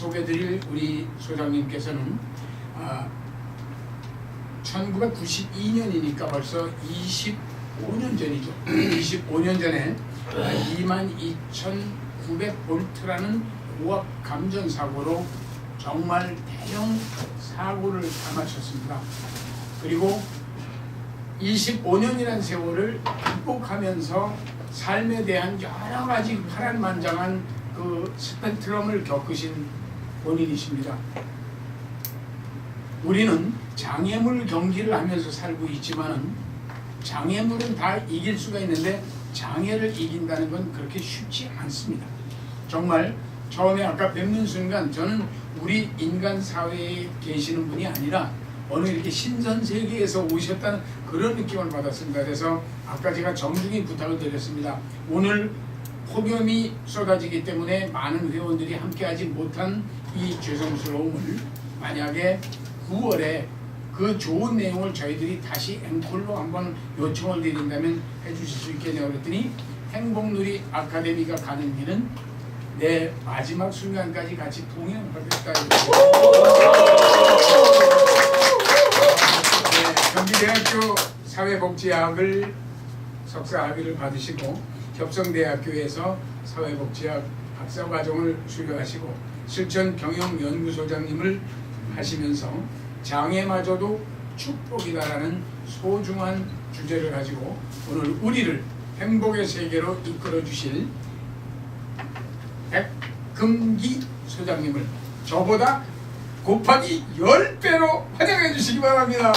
소개드릴 우리 소장님께서는 1992년이니까 벌써 25년 전이죠. 25년 전에 22,900볼트라는 고압 감전 사고로 정말 대형 사고를 당하셨습니다. 그리고 25년이라는 세월을 극복하면서 삶에 대한 여러 가지 파란만장한 그 스펙트럼을 겪으신 본인이십니다. 우리는 장애물 경기를 하면서 살고 있지만은 장애물은 다 이길 수가 있는데 장애를 이긴다는 건 그렇게 쉽지 않습니다. 정말 처음에 아까 뵙는 순간 저는 우리 인간 사회에 계시는 분이 아니라 어느 이렇게 신선세계에서 오셨다는 그런 느낌을 받았습니다. 그래서 아까 제가 정중히 부탁을 드렸습니다. 오늘 폭염이 쏟아지기 때문에 많은 회원들이 함께하지 못한 이 죄송스러움을 만약에 9월에 그 좋은 내용을 저희들이 다시 앵콜로 한번 요청을 드린다면 해주실 수 있겠냐고 그랬더니 행복누리 아카데미가 가는 길은 내 마지막 순간까지 같이 동행하겠다. 경기대학교 사회복지학을 석사학위를 받으시고 협성대학교에서 사회복지학 박사과정을 수료하시고 실천경영연구소장님을 하시면서 장애마저도 축복이다라는 소중한 주제를 가지고 오늘 우리를 행복의 세계로 이끌어 주실 백금기 소장님을 저보다 곱하기 10배로 환영해 주시기 바랍니다.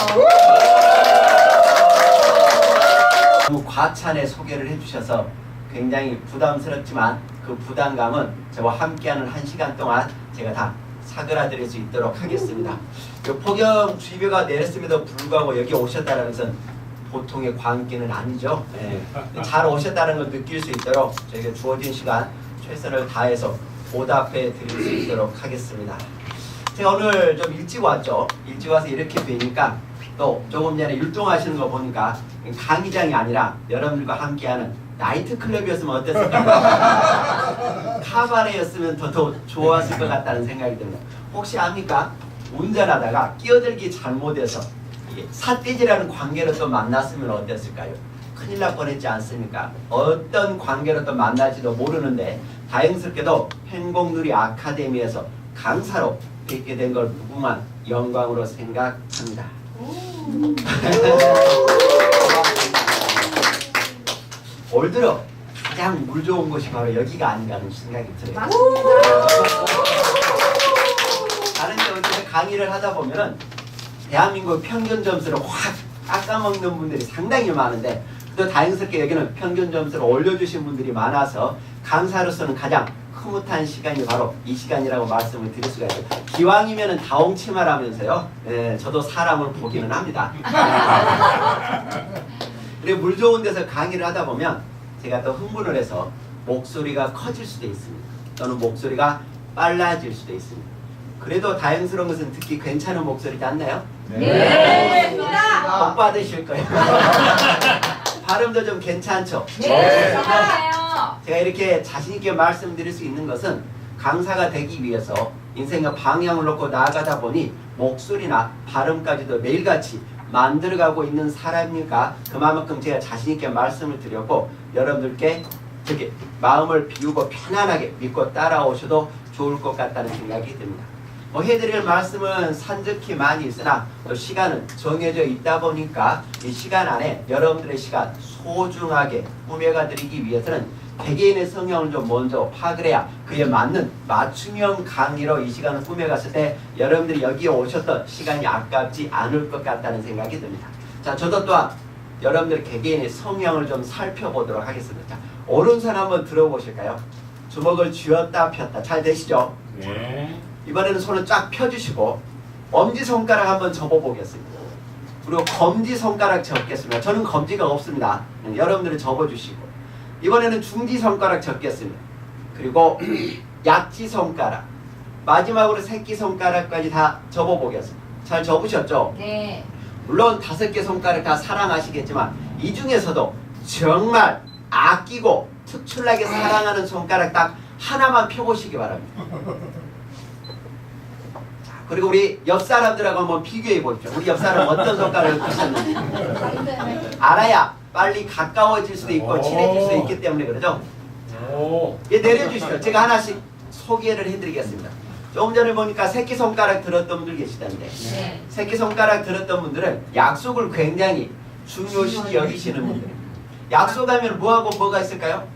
너무 과찬의 소개를 해주셔서 굉장히 부담스럽지만 그 부담감은 저와 함께하는 1시간 동안 제가 다 사그라드릴 수 있도록 하겠습니다. 폭염 주의보가 내렸음에도 불구하고 여기 오셨다는 것은 보통의 광기는 아니죠. 네. 잘 오셨다는 걸 느낄 수 있도록 저에게 주어진 시간 최선을 다해서 보답해 드릴 수 있도록 하겠습니다. 제가 오늘 좀 일찍 왔죠. 일찍 와서 이렇게 뵈니까 또 조금 전에 율동하시는 거 보니까 강의장이 아니라 여러분들과 함께하는 나이트클럽이었으면 어땠을까? 카바레였으면 더 좋았을 것 같다는 생각이 듭니다. 혹시 압니까? 운전하다가 끼어들기 잘못해서 삿대질하는 관계로 또 만났으면 어땠을까요? 큰일 날 뻔했지 않습니까? 어떤 관계로 또 만날지도 모르는데 다행스럽게도 행복누리 아카데미에서 강사로 뵙게 된 걸 무궁한 영광으로 생각합니다. 올 들어 가장 물 좋은 곳이 바로 여기가 아닌가 하는 생각이 들어요. 다른 데 어디서 강의를 하다 보면은 대한민국 평균 점수를 확 깎아먹는 분들이 상당히 많은데 또 다행스럽게 여기는 평균 점수를 올려주신 분들이 많아서 강사로서는 가장 흐뭇한 시간이 바로 이 시간이라고 말씀을 드릴 수가 있어요. 기왕이면은 다홍치마라면서요. 네, 저도 사람을 보기는 합니다. 그리고 물 좋은 데서 강의를 하다 보면 제가 또 흥분을 해서 목소리가 커질 수도 있습니다. 또는 목소리가 빨라질 수도 있습니다. 그래도 다행스러운 것은 듣기 괜찮은 목소리지 않나요? 네. 복 받으실 거예요. 발음도 좀 괜찮죠? 네. 제가 이렇게 자신있게 말씀드릴 수 있는 것은 강사가 되기 위해서 인생의 방향을 놓고 나아가다 보니 목소리나 발음까지도 매일같이 만들어가고 있는 사람이니까 그만큼 제가 자신있게 말씀을 드렸고 여러분들께 되게 마음을 비우고 편안하게 믿고 따라오셔도 좋을 것 같다는 생각이 듭니다. 해드릴 말씀은 산적히 많이 있으나 또 시간은 정해져 있다 보니까 이 시간 안에 여러분들의 시간 소중하게 꾸며가 드리기 위해서는 개개인의 성향을 좀 먼저 파악해야 그에 맞는 맞춤형 강의로 이 시간을 꾸며갔을 때 여러분들이 여기에 오셨던 시간이 아깝지 않을 것 같다는 생각이 듭니다. 자, 저도 또한 여러분들 개개인의 성향을 좀 살펴보도록 하겠습니다. 자, 오른손 한번 들어보실까요? 주먹을 쥐었다 폈다. 잘 되시죠? 네. 이번에는 손을 쫙 펴주시고 엄지손가락 한번 접어보겠습니다. 그리고 검지손가락 접겠습니다. 저는 검지가 없습니다. 여러분들은 접어주시고 이번에는 중지손가락 접겠습니다. 그리고 약지손가락 마지막으로 새끼손가락까지 다 접어보겠습니다. 잘 접으셨죠? 네. 물론 5개 손가락 다 사랑하시겠지만 이 중에서도 정말 아끼고 특출나게 사랑하는 손가락 딱 하나만 펴보시기 바랍니다. 그리고 우리 옆 사람들하고 한번 비교해 보십시오. 우리 옆 사람 어떤 손가락을 드셨는지 알아야 빨리 가까워질 수도 있고 친해질 수도 있기 때문에 그러죠. 예, 내려주시죠. 제가 하나씩 소개를 해드리겠습니다. 조금 전에 보니까 새끼손가락 들었던 분들 계시던데 새끼손가락 들었던 분들은 약속을 굉장히 중요시 여기시는 분들. 약속하면 뭐하고 뭐가 있을까요?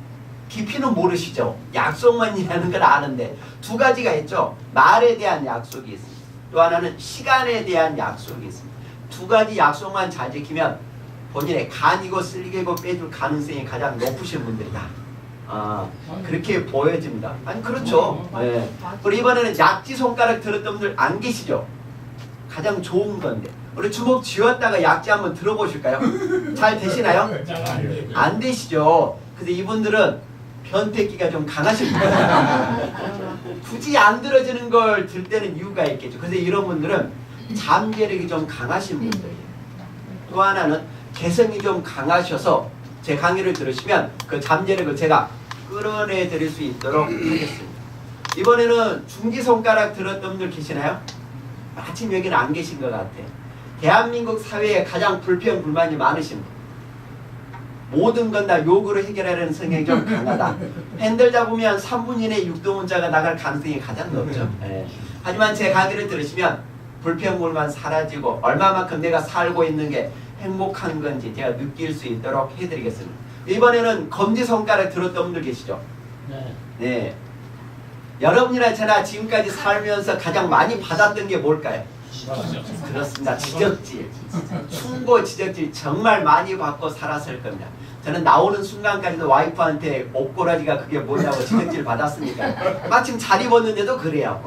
깊이는 모르시죠. 약속만이라는 걸 아는데 두 가지가 있죠. 말에 대한 약속이 있습니다. 또 하나는 시간에 대한 약속이 있습니다. 두 가지 약속만 잘 지키면 본인의 간이고 쓸개고 빼줄 가능성이 가장 높으신 분들이다. 그렇게 보여집니다. 아니 그렇죠. 네. 그리고 이번에는 약지 손가락 들었던 분들 안 계시죠? 가장 좋은 건데 우리 주먹 쥐었다가 약지 한번 들어보실까요? 잘 되시나요? 안 되시죠. 근데 이분들은 변태기가 좀 강하십니다. 굳이 안 들어지는 걸 들 때는 이유가 있겠죠. 그래서 이런 분들은 잠재력이 좀 강하신 분들이에요. 또 하나는 개성이 좀 강하셔서 제 강의를 들으시면 그 잠재력을 제가 끌어내 드릴 수 있도록 하겠습니다. 이번에는 중지손가락 들었던 분들 계시나요? 마침 여기는 안 계신 것 같아요. 대한민국 사회에 가장 불평 불만이 많으신 분. 모든 건 다 욕으로 해결하려는 성향이 좀 강하다. 팬들 잡으면 3분 이내에 육도문자가 나갈 가능성이 가장 높죠. 네. 하지만 제 강의를 들으시면 불평 불만 사라지고 얼마만큼 내가 살고 있는 게 행복한 건지 제가 느낄 수 있도록 해드리겠습니다. 이번에는 검지손가락 들었던 분들 계시죠? 네. 여러분이나 저나 지금까지 살면서 가장 많이 받았던 게 뭘까요? 그렇습니다. 지적질. 충고 지적질 정말 많이 받고 살았을 겁니다. 저는 나오는 순간까지도 와이프한테 옷꼬라지가 그게 뭐냐고 지적질 받았으니까 마침 잘 입었는데도 그래요.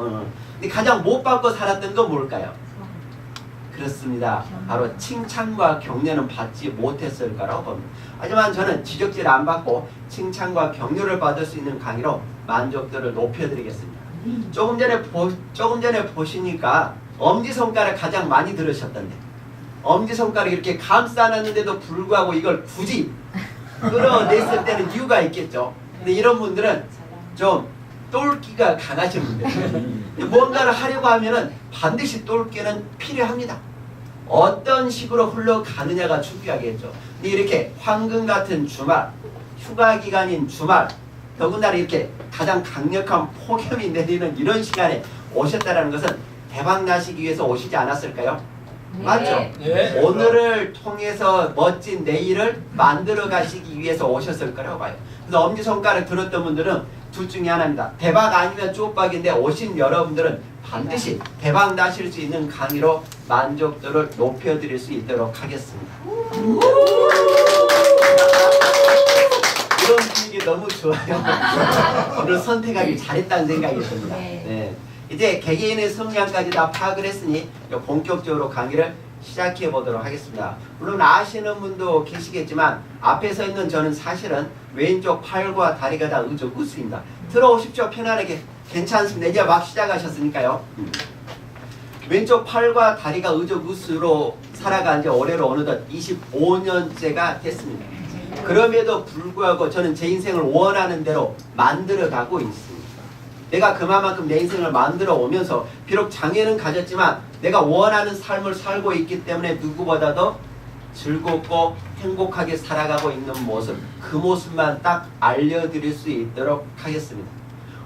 근데 가장 못 받고 살았던 건 뭘까요? 그렇습니다. 바로 칭찬과 격려는 받지 못했을 거라고 봅니다. 하지만 저는 지적질 안 받고 칭찬과 격려를 받을 수 있는 강의로 만족도를 높여드리겠습니다. 조금 전에 보시니까 엄지손가락 가장 많이 들으셨던데 엄지손가락 이렇게 감싸놨는데도 불구하고 이걸 굳이 끌어냈을 때는 이유가 있겠죠. 근데 이런 분들은 좀 똘끼가 강하신 분들. 뭔가를 하려고 하면은 반드시 똘끼는 필요합니다. 어떤 식으로 흘러가느냐가 중요하겠죠. 근데 이렇게 황금 같은 주말, 휴가 기간인 주말, 더군다나 이렇게 가장 강력한 폭염이 내리는 이런 시간에 오셨다는 것은 대박 나시기 위해서 오시지 않았을까요? 맞죠? 네. 오늘을 통해서 멋진 내일을 만들어 가시기 위해서 오셨을 거라고 봐요. 그래서 엄지손가락 들었던 분들은 둘 중에 하나입니다. 대박 아니면 쪽박인데 오신 여러분들은 반드시 대박 나실 수 있는 강의로 만족도를 높여드릴 수 있도록 하겠습니다. 이런 분위기 너무 좋아요. 오늘 선택하기 잘했다는 생각이 듭니다. 네. 이제 개개인의 성향까지 다 파악을 했으니 본격적으로 강의를 시작해 보도록 하겠습니다. 물론 아시는 분도 계시겠지만 앞에 서 있는 저는 사실은 왼쪽 팔과 다리가 다 의족구스입니다. 들어오십시오. 편안하게. 괜찮습니다. 이제 막 시작하셨으니까요. 왼쪽 팔과 다리가 의족구스로 살아간 지 올해로 어느덧 25년째가 됐습니다. 그럼에도 불구하고 저는 제 인생을 원하는 대로 만들어가고 있습니다. 내가 그만큼 내 인생을 만들어 오면서 비록 장애는 가졌지만 내가 원하는 삶을 살고 있기 때문에 누구보다도 즐겁고 행복하게 살아가고 있는 모습, 그 모습만 딱 알려드릴 수 있도록 하겠습니다.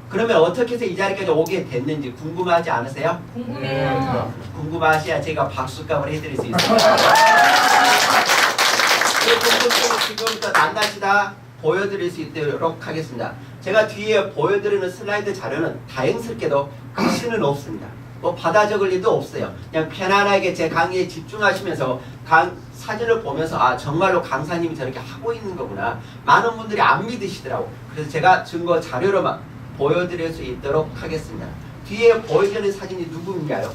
그러면 어떻게 해서 이 자리까지 오게 됐는지 궁금하지 않으세요? 궁금해요. 궁금하셔야 제가 박수값을 해드릴 수 있습니다. 그 궁금증을 지금부터 낱낱이 다 보여드릴 수 있도록 하겠습니다. 제가 뒤에 보여드리는 슬라이드 자료는 다행스럽게도 글씨는 없습니다. 뭐 받아 적을 일도 없어요. 그냥 편안하게 제 강의에 집중하시면서 사진을 보면서 아 정말로 강사님이 저렇게 하고 있는 거구나. 많은 분들이 안 믿으시더라고. 그래서 제가 증거 자료로만 보여드릴 수 있도록 하겠습니다. 뒤에 보여드리는 사진이 누구인가요?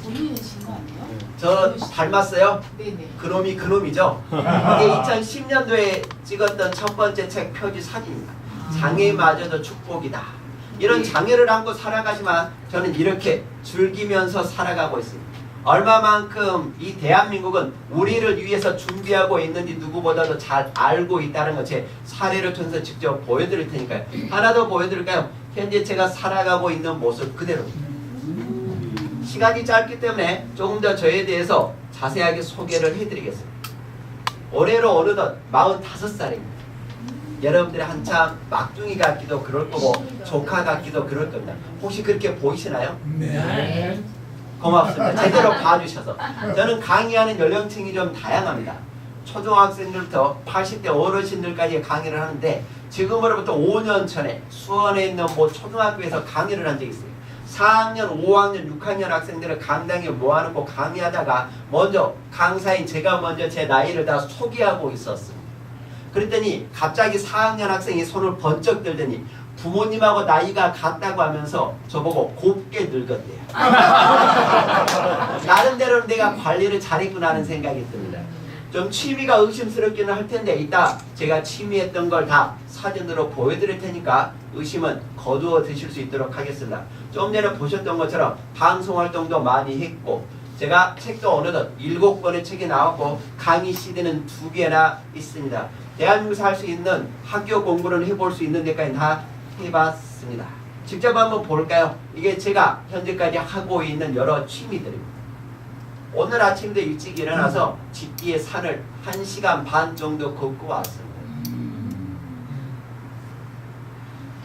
본인이신 거 아니에요? 저 닮았어요? 네네. 그놈이 그놈이죠. 이게 2010년도에 찍었던 첫 번째 책 표지 사진입니다. 장애마저도 축복이다. 이런 장애를 안고 살아가지만 저는 이렇게 즐기면서 살아가고 있습니다. 얼마만큼 이 대한민국은 우리를 위해서 준비하고 있는지 누구보다도 잘 알고 있다는 것 제 사례를 통해서 직접 보여드릴 테니까요. 하나 더 보여드릴까요? 현재 제가 살아가고 있는 모습 그대로. 시간이 짧기 때문에 조금 더 저에 대해서 자세하게 소개를 해드리겠습니다. 올해로 어느덧 45살입니다. 여러분들이 한참 막둥이 같기도 그럴 거고 조카 같기도 그럴 겁니다. 혹시 그렇게 보이시나요? 네. 고맙습니다. 제대로 봐주셔서. 저는 강의하는 연령층이 좀 다양합니다. 초등학생들부터 80대 어르신들까지 강의를 하는데 지금으로부터 5년 전에 수원에 있는 뭐 초등학교에서 강의를 한 적이 있어요. 4학년, 5학년, 6학년 학생들을 강당에 모아놓고 강의하다가 먼저 강사인 제가 먼저 제 나이를 다 소개하고 있었습니다. 그랬더니 갑자기 4학년 학생이 손을 번쩍 들더니 부모님하고 나이가 같다고 하면서 저보고 곱게 늙었대요. 나름대로 내가 관리를 잘했구나 하는 생각이 듭니다. 좀 취미가 의심스럽기는 할 텐데 이따 제가 취미했던 걸 다 사진으로 보여드릴 테니까 의심은 거두어 드실 수 있도록 하겠습니다. 좀 전에 보셨던 것처럼 방송활동도 많이 했고 제가 책도 어느덧 7권의 책이 나왔고 강의 CD는 2개나 있습니다. 대한민국에서 할 수 있는 학교 공부를 해볼 수 있는 데까지 다 해봤습니다. 직접 한번 볼까요? 이게 제가 현재까지 하고 있는 여러 취미들입니다. 오늘 아침도 일찍 일어나서 집 뒤에 산을 1시간 반 정도 걷고 왔습니다.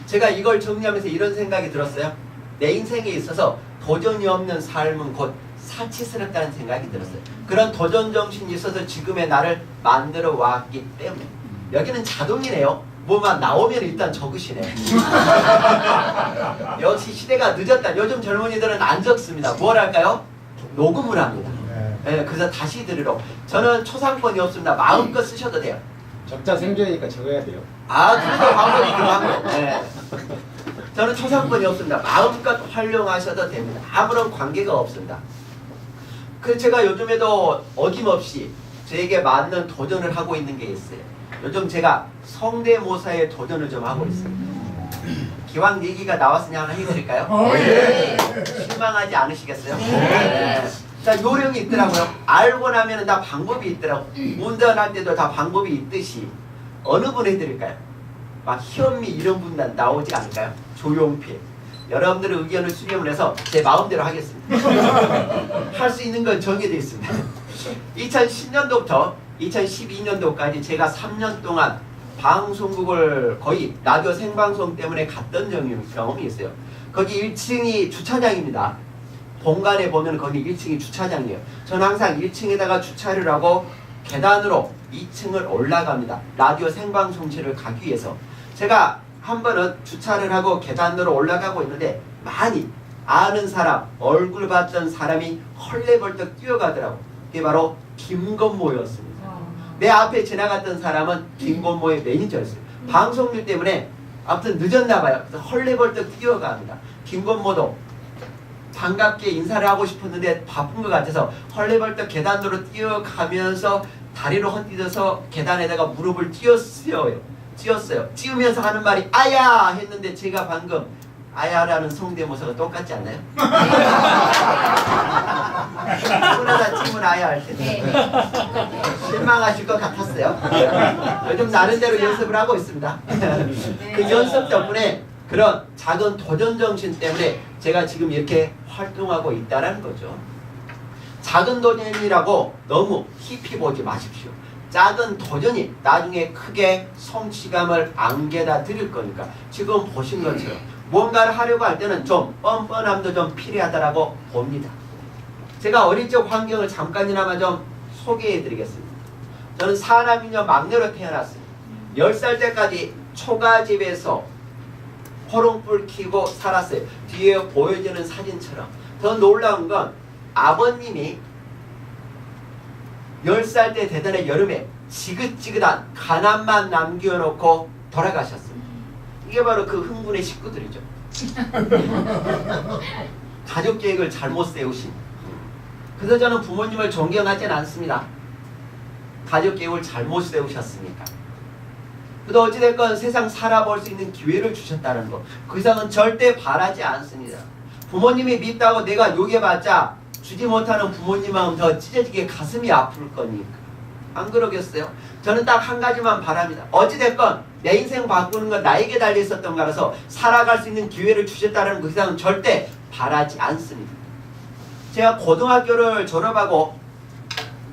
제가 이걸 정리하면서 이런 생각이 들었어요. 내 인생에 있어서 도전이 없는 삶은 곧 사치스럽다는 생각이 들었어요. 그런 도전 정신이 있어서 지금의 나를 만들어 왔기 때문에. 여기는 자동이네요. 뭐만 나오면 일단 적으시네. 역시 시대가 늦었다. 요즘 젊은이들은 안 적습니다. 뭘 할까요? 녹음을 합니다. 네, 그래서 다시 들으러. 저는 초상권이 없습니다. 마음껏 쓰셔도 돼요. 적자 생존이니까 적어야 돼요. 아, 그래도 방법이 그만하고. 네. 저는 초상권이 없습니다. 마음껏 활용하셔도 됩니다. 아무런 관계가 없습니다. 그래서 제가 요즘에도 어김없이 저에게 맞는 도전을 하고 있는 게 있어요. 요즘 제가 성대모사에 도전을 좀 하고 있습니다. 기왕 얘기가 나왔으니 하나 해드릴까요? 예. 실망하지 않으시겠어요? 네. 자, 요령이 있더라고요. 알고 나면 다 방법이 있더라고. 운전할 때도 다 방법이 있듯이 어느 분 해드릴까요? 막 희연미 이런 분 나오지 않을까요? 조용필. 여러분들의 의견을 수렴을 해서 제 마음대로 하겠습니다. 할 수 있는 건 정해져 있습니다. 2010년도부터 2012년도까지 제가 3년 동안 방송국을 거의 라디오 생방송 때문에 갔던 경험이 있어요. 거기 1층이 주차장입니다. 본관에 보면 거기 1층이 주차장이에요. 저는 항상 1층에다가 주차를 하고 계단으로 2층을 올라갑니다. 라디오 생방송실을 가기 위해서. 제가 한 번은 주차를 하고 계단으로 올라가고 있는데 많이 아는 사람, 얼굴 봤던 사람이 헐레벌떡 뛰어가더라고. 그게 바로 김건모였습니다. 내 앞에 지나갔던 사람은 김건모의 매니저였어요. 방송일 때문에 아무튼 늦었나 봐요. 그래서 헐레벌떡 뛰어갑니다. 김건모도 반갑게 인사를 하고 싶었는데 바쁜 것 같아서 헐레벌떡 계단으로 뛰어가면서 다리로 헛디뎌서 계단에다가 무릎을 찧었어요. 찧으면서 하는 말이 아야 했는데 제가 방금 아야라는 성대모사가 똑같지 않나요? 누구나 찌면 아야 할 텐데 실망하실 것 같았어요. 요즘 나름대로 연습을 하고 있습니다. 그 연습 덕분에 그런 작은 도전 정신 때문에 제가 지금 이렇게 활동하고 있다는 거죠. 작은 도전이라고 너무 깊이 보지 마십시오. 작은 도전이 나중에 크게 성취감을 안겨다 드릴 거니까 지금 보신 것처럼 뭔가를 하려고 할 때는 좀 뻔뻔함도 좀 필요하다라고 봅니다. 제가 어릴 적 환경을 잠깐이나마 좀 소개해 드리겠습니다. 저는 사남이녀 막내로 태어났습니다. 10살 때까지 초가집에서 호롱불 켜고 살았어요. 뒤에 보여지는 사진처럼. 더 놀라운 건 아버님이 10살 때 되던 여름에 지긋지긋한 가난만 남겨놓고 돌아가셨습니다. 이게 바로 그 흥분의 식구들이죠. 가족 계획을 잘못 세우신. 그래서 저는 부모님을 존경하진 않습니다. 가족 계획을 잘못 세우셨으니까. 그래도 어찌됐건 세상 살아볼 수 있는 기회를 주셨다는 거. 그 이상은 절대 바라지 않습니다. 부모님이 밉다고 내가 욕해봤자 주지 못하는 부모님 마음 더 찢어지게 가슴이 아플 거니까. 안 그러겠어요? 저는 딱 한 가지만 바랍니다. 어찌됐건 내 인생 바꾸는 건 나에게 달려있었던 거라서 살아갈 수 있는 기회를 주셨다는 그 이상은 절대 바라지 않습니다. 제가 고등학교를 졸업하고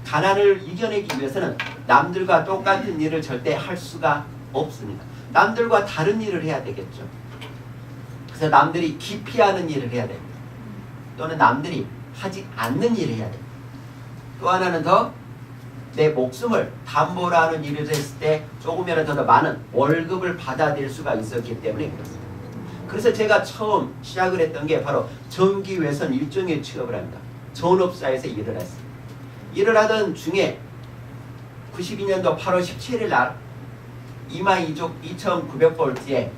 가난을 이겨내기 위해서는 남들과 똑같은 일을 절대 할 수가 없습니다. 남들과 다른 일을 해야 되겠죠. 그래서 남들이 기피하는 일을 해야 됩니다. 또는 남들이 하지 않는 일을 해야 됩니다. 또 하나는 더 내 목숨을 담보로 하는 일을 했을 때 조금이라도 더 많은 월급을 받아들일 수가 있었기 때문에 그렇습니다. 그래서 제가 처음 시작을 했던 게 바로 전기외선 일종의 취업을 합니다. 전업사에서 일을 했습니다. 일을 하던 중에 92년도 8월 17일 날 22,900볼트에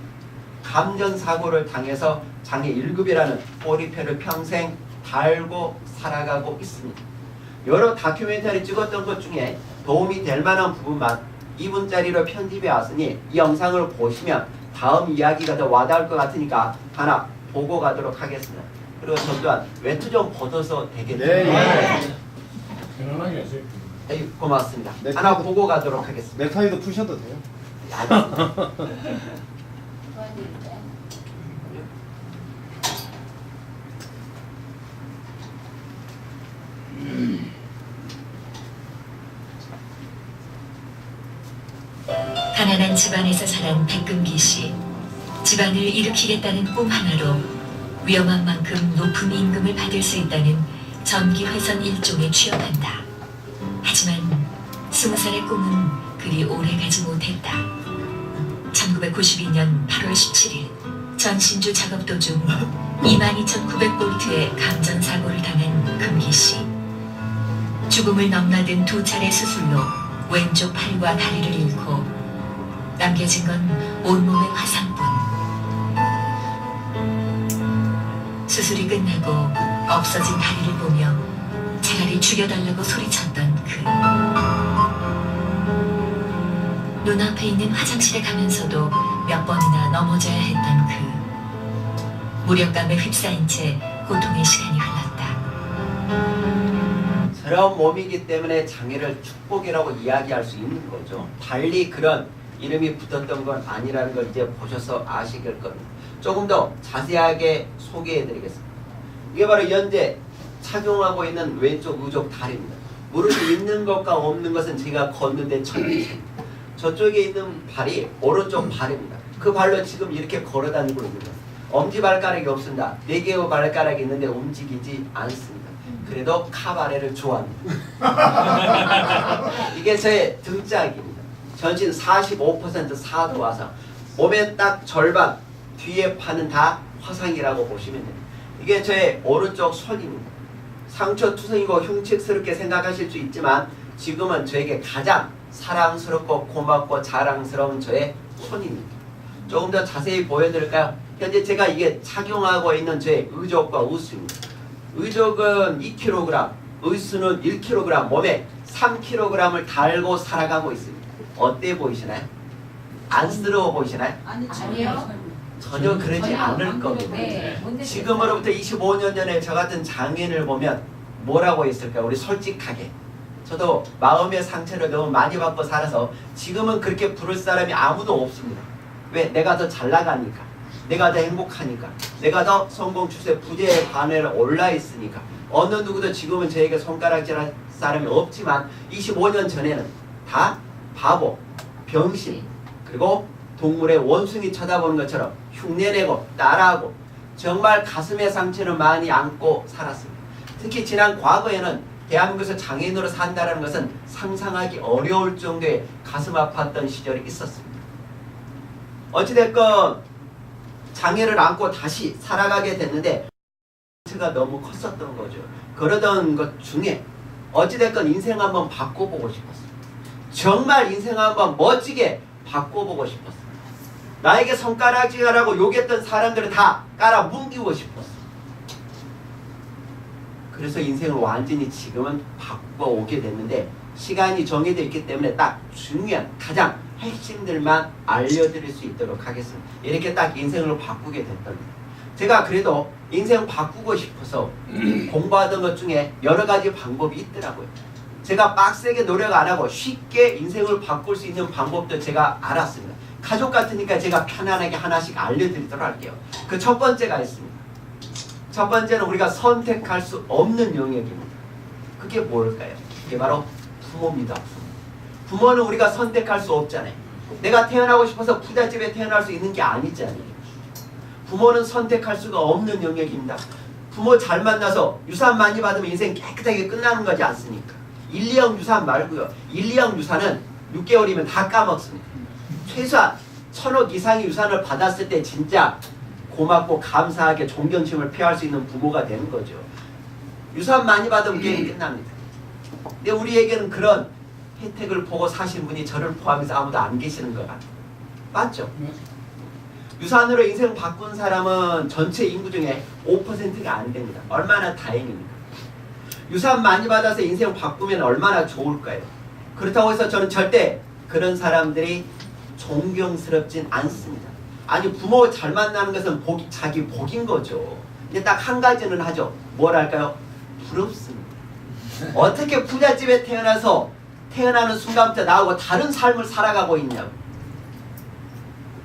감전사고를 당해서 장애 1급이라는 꼬리표를 평생 달고 살아가고 있습니다. 여러 다큐멘터리 찍었던 것 중에 도움이 될 만한 부분만 2분짜리로 편집해 왔으니 이 영상을 보시면 다음 이야기가 더 와닿을 것 같으니까 하나 보고 가도록 하겠습니다. 그리고 저 또한 외투 좀 벗어서 되겠죠? 네. 편안하게 하세요. 네, 고맙습니다. 네, 하나 보고 가도록 하겠습니다. 넥타이도 푸셔도 돼요. 알겠습니다. 가난한 집안에서 자란 백금기 씨. 집안을 일으키겠다는 꿈 하나로 위험한 만큼 높은 임금을 받을 수 있다는 전기회선 일종에 취업한다. 하지만 20살의 꿈은 그리 오래 가지 못했다. 1992년 8월 17일 전신주 작업 도중 22,900볼트의 감전사고를 당한 금기 씨. 죽음을 넘나든 두 차례 수술로 왼쪽 팔과 다리를 잃고 남겨진 건 온몸의 화상뿐. 수술이 끝나고 없어진 다리를 보며 차라리 죽여달라고 소리쳤던 그. 눈앞에 있는 화장실에 가면서도 몇 번이나 넘어져야 했던 그. 무력감에 휩싸인 채 고통의 시간이 흘렀다. 저런 몸이기 때문에 장애를 축복이라고 이야기할 수 있는 거죠. 달리 그런 이름이 붙었던 건 아니라는 걸 이제 보셔서 아시길 겁니다. 조금 더 자세하게 소개해드리겠습니다. 이게 바로 현재 착용하고 있는 왼쪽 의족 다리입니다. 무릎이 있는 것과 없는 것은 제가 걷는데 천지입니다. 저쪽에 있는 발이 오른쪽 발입니다. 그 발로 지금 이렇게 걸어다니고 있는 겁니다. 엄지발가락이 없습니다. 4개의 발가락이 있는데 움직이지 않습니다. 그래도 카바레를 좋아합니다. 이게 제 등짝입니다. 전신 45% 사도 화상. 몸의 딱 절반 뒤에 판은 다 화상이라고 보시면 됩니다. 이게 제 오른쪽 손입니다. 상처투성이고 흉측스럽게 생각하실 수 있지만 지금은 저에게 가장 사랑스럽고 고맙고 자랑스러운 저의 손입니다. 조금 더 자세히 보여드릴까요? 현재 제가 이게 착용하고 있는 제 의족과 의수입니다. 의족은 2kg, 의수는 1kg, 몸에 3kg을 달고 살아가고 있습니다. 어때 보이시나요? 안쓰러워 보이시나요? 아니요. 전혀 그러지 않을 겁니다. 네. 지금으로부터 25년 전에 저 같은 장애인을 보면 뭐라고 했을까요? 우리 솔직하게. 저도 마음의 상처를 너무 많이 받고 살아서 지금은 그렇게 부를 사람이 아무도 없습니다. 왜? 내가 더 잘 나가니까. 내가 더 행복하니까. 내가 더 성공 추세 부재의 반열에 올라 있으니까. 어느 누구도 지금은 저에게 손가락질할 사람이 없지만 25년 전에는 다 바보, 병신, 그리고 동물의 원숭이 쳐다보는 것처럼 흉내내고 따라하고 정말 가슴의 상처를 많이 안고 살았습니다. 특히 지난 과거에는 대한민국에서 장애인으로 산다는 것은 상상하기 어려울 정도의 가슴 아팠던 시절이 있었습니다. 어찌됐건 장애를 안고 다시 살아가게 됐는데 가 너무 컸었던 거죠. 그러던 것 중에 어찌됐건 인생 한번 바꿔보고 싶었어요. 정말 인생 한번 멋지게 바꿔보고 싶었어요. 나에게 손가락질하라고 욕했던 사람들을 다 깔아 뭉기고 싶었어요. 그래서 인생을 완전히 지금은 바꿔오게 됐는데 시간이 정해져 있기 때문에 딱 중요한 가장 핵심들만 알려드릴 수 있도록 하겠습니다. 이렇게 딱 인생을 바꾸게 됐답니다. 제가 그래도 인생 바꾸고 싶어서 공부하던 것 중에 여러 가지 방법이 있더라고요. 제가 빡세게 노력 안 하고 쉽게 인생을 바꿀 수 있는 방법도 제가 알았습니다. 가족 같으니까 제가 편안하게 하나씩 알려드리도록 할게요. 그 첫 번째가 있습니다. 첫 번째는 우리가 선택할 수 없는 영역입니다. 그게 뭘까요? 그게 바로 부모입니다. 부모는 우리가 선택할 수 없잖아요. 내가 태어나고 싶어서 부잣집에 태어날 수 있는 게 아니잖아요. 부모는 선택할 수가 없는 영역입니다. 부모 잘 만나서 유산 많이 받으면 인생 깨끗하게 끝나는 거지 않습니까? 1, 2형 유산 말고요. 1, 2형 유산은 6개월이면 다 까먹습니다. 최소한 1,000억 이상의 유산을 받았을 때 진짜 고맙고 감사하게 존경심을 표할 수 있는 부모가 되는 거죠. 유산 많이 받으면 게임이 끝납니다. 근데 우리에게는 그런 혜택을 보고 사신 분이 저를 포함해서 아무도 안 계시는 것 같아요. 맞죠? 유산으로 인생 바꾼 사람은 전체 인구 중에 5%가 안 됩니다. 얼마나 다행입니까? 유산 많이 받아서 인생 바꾸면 얼마나 좋을까요? 그렇다고 해서 저는 절대 그런 사람들이 존경스럽진 않습니다. 아니 부모 잘 만나는 것은 자기 복인 거죠. 근데 딱 한 가지는 하죠. 뭐랄까요? 부럽습니다. 어떻게 부잣집에 태어나서 태어나는 순간부터 나하고 다른 삶을 살아가고 있냐고.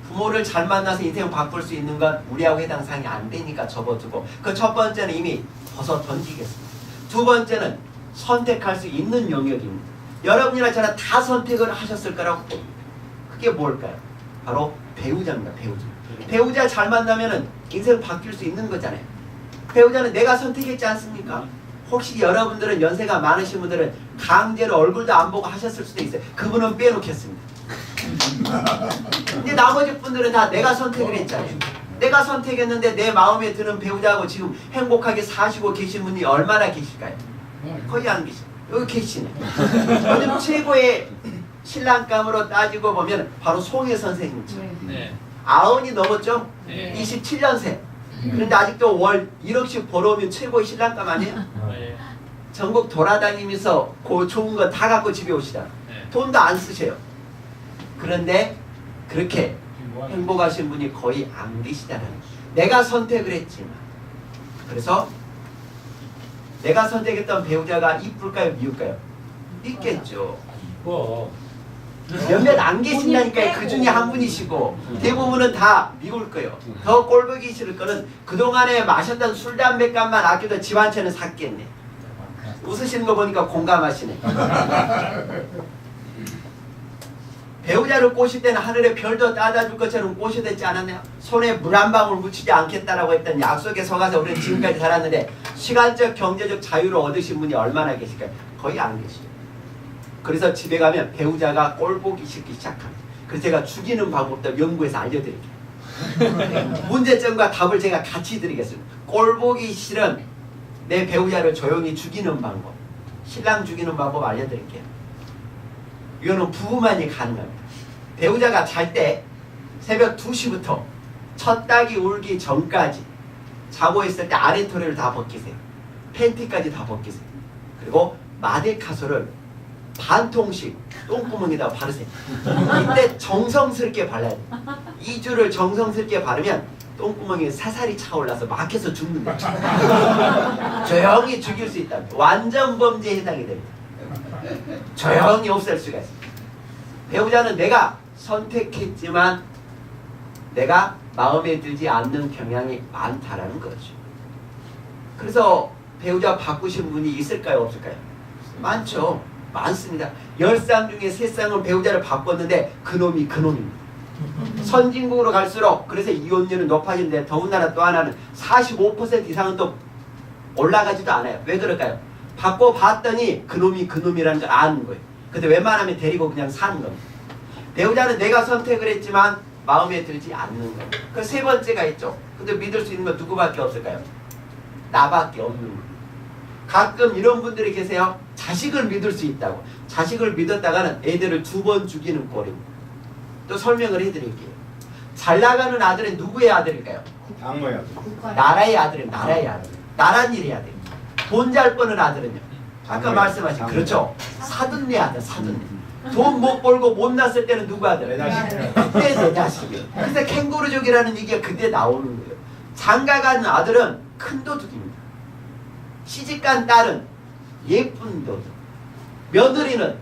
부모를 잘 만나서 인생 바꿀 수 있는 건 우리하고 해당 사항이 안 되니까 접어두고, 그 첫 번째는 이미 벗어 던지겠습니다. 두 번째는 선택할 수 있는 영역입니다. 여러분이나 저나 다 선택을 하셨을 거라고 봅니다. 그게 뭘까요? 바로 배우자입니다. 배우자. 배우자 잘 만나면은 인생 바뀔 수 있는 거잖아요. 배우자는 내가 선택했지 않습니까? 혹시 여러분들은 연세가 많으신 분들은 강제로 얼굴도 안 보고 하셨을 수도 있어요. 그분은 빼놓겠습니다. 근데 나머지 분들은 다 내가 선택을 했잖아요. 내가 선택했는데 내 마음에 드는 배우자하고 지금 행복하게 사시고 계신 분이 얼마나 계실까요? 거의 안 계시죠. 여기 계시네. 요즘 최고의 신랑감으로 따지고 보면 바로 송혜 선생님이죠. 네. 90이 넘었죠? 네. 27년생. 그런데 아직도 월 1억씩 벌어오면 최고의 신랑감 아니에요? 네. 전국 돌아다니면서 그 좋은 거 다 갖고 집에 오시잖아. 네. 돈도 안 쓰세요. 그런데 그렇게 행복하신 분이 거의 안 계시잖아요. 내가 선택을 했지만. 그래서 내가 선택했던 배우자가 이쁠까요? 미울까요? 있겠죠. 뭐 몇몇 안 계신다니까요. 그 중에 한 분이시고 대부분은 다 미울 거예요. 더 꼴보기 싫을 거는 그동안에 마셨던 술, 담배값만 아껴도 집 한 채는 샀겠네. 웃으시는 거 보니까 공감하시네. 배우자를 꼬실 때는 하늘에 별도 따다 줄 것처럼 꼬셔야 되지 않았나요? 손에 물 한 방울 묻히지 않겠다라고 했던 약속에 서가서 우리는 지금까지 살았는데, 시간적 경제적 자유를 얻으신 분이 얼마나 계실까요? 거의 안 계시죠. 그래서 집에 가면 배우자가 꼴보기 싫기 시작합니다. 그래서 제가 죽이는 방법도 연구해서 알려드릴게요. 문제점과 답을 제가 같이 드리겠습니다. 꼴보기 싫은 내 배우자를 조용히 죽이는 방법, 신랑 죽이는 방법 알려드릴게요. 이거는 부부만이 가능합니다. 배우자가 잘 때 새벽 2시부터 첫 닭이 울기 전까지 자고 있을 때 아래토리를 다 벗기세요. 팬티까지 다 벗기세요. 그리고 마데카소를 반 통씩 똥구멍에다 바르세요. 이때 정성스럽게 발라야 돼요. 2주를 정성스럽게 바르면 똥구멍이 사살이 차올라서 막혀서 죽는 거죠. 조용히 죽일 수 있다. 완전 범죄에 해당이 됩니다. 조용히 없앨 수가 있습니다. 배우자는 내가 선택했지만 내가 마음에 들지 않는 경향이 많다라는 거죠. 그래서 배우자 바꾸신 분이 있을까요? 없을까요? 많죠. 많습니다. 10쌍 중에 3쌍은 배우자를 바꿨는데 그놈이 그놈입니다. 선진국으로 갈수록 그래서 이혼율은 높아지는데, 더군다나 또 하나는 45% 이상은 또 올라가지도 않아요. 왜 그럴까요? 바꿔봤더니 그놈이 그놈이라는 걸 아는 거예요. 근데 웬만하면 데리고 그냥 사는 겁니다. 배우자는 내가 선택을 했지만 마음에 들지 않는 거예요. 그 세 번째가 있죠. 근데 믿을 수 있는 건 누구밖에 없을까요? 나밖에 없는 거예요. 가끔 이런 분들이 계세요. 자식을 믿을 수 있다고. 자식을 믿었다가는 애들을 2번 죽이는 꼴입니다. 또 설명을 해드릴게요. 잘 나가는 아들은 누구의 아들일까요? 악모야. 나라의 아들은 나라의 아들. 나란 일 해야 돼요. 돈 잘 버는 아들은요. 아까 말씀하신 그렇죠. 사돈네 아들, 사돈네. 돈 못 벌고 못 났을 때는 누구 아들? 내 자식. 그때 내 자식이에요. 그래서 캥거루족이라는 얘기가 그때 나오는 거예요. 장가간 아들은 큰 도둑입니다. 시집간 딸은 예쁜 도둑. 며느리는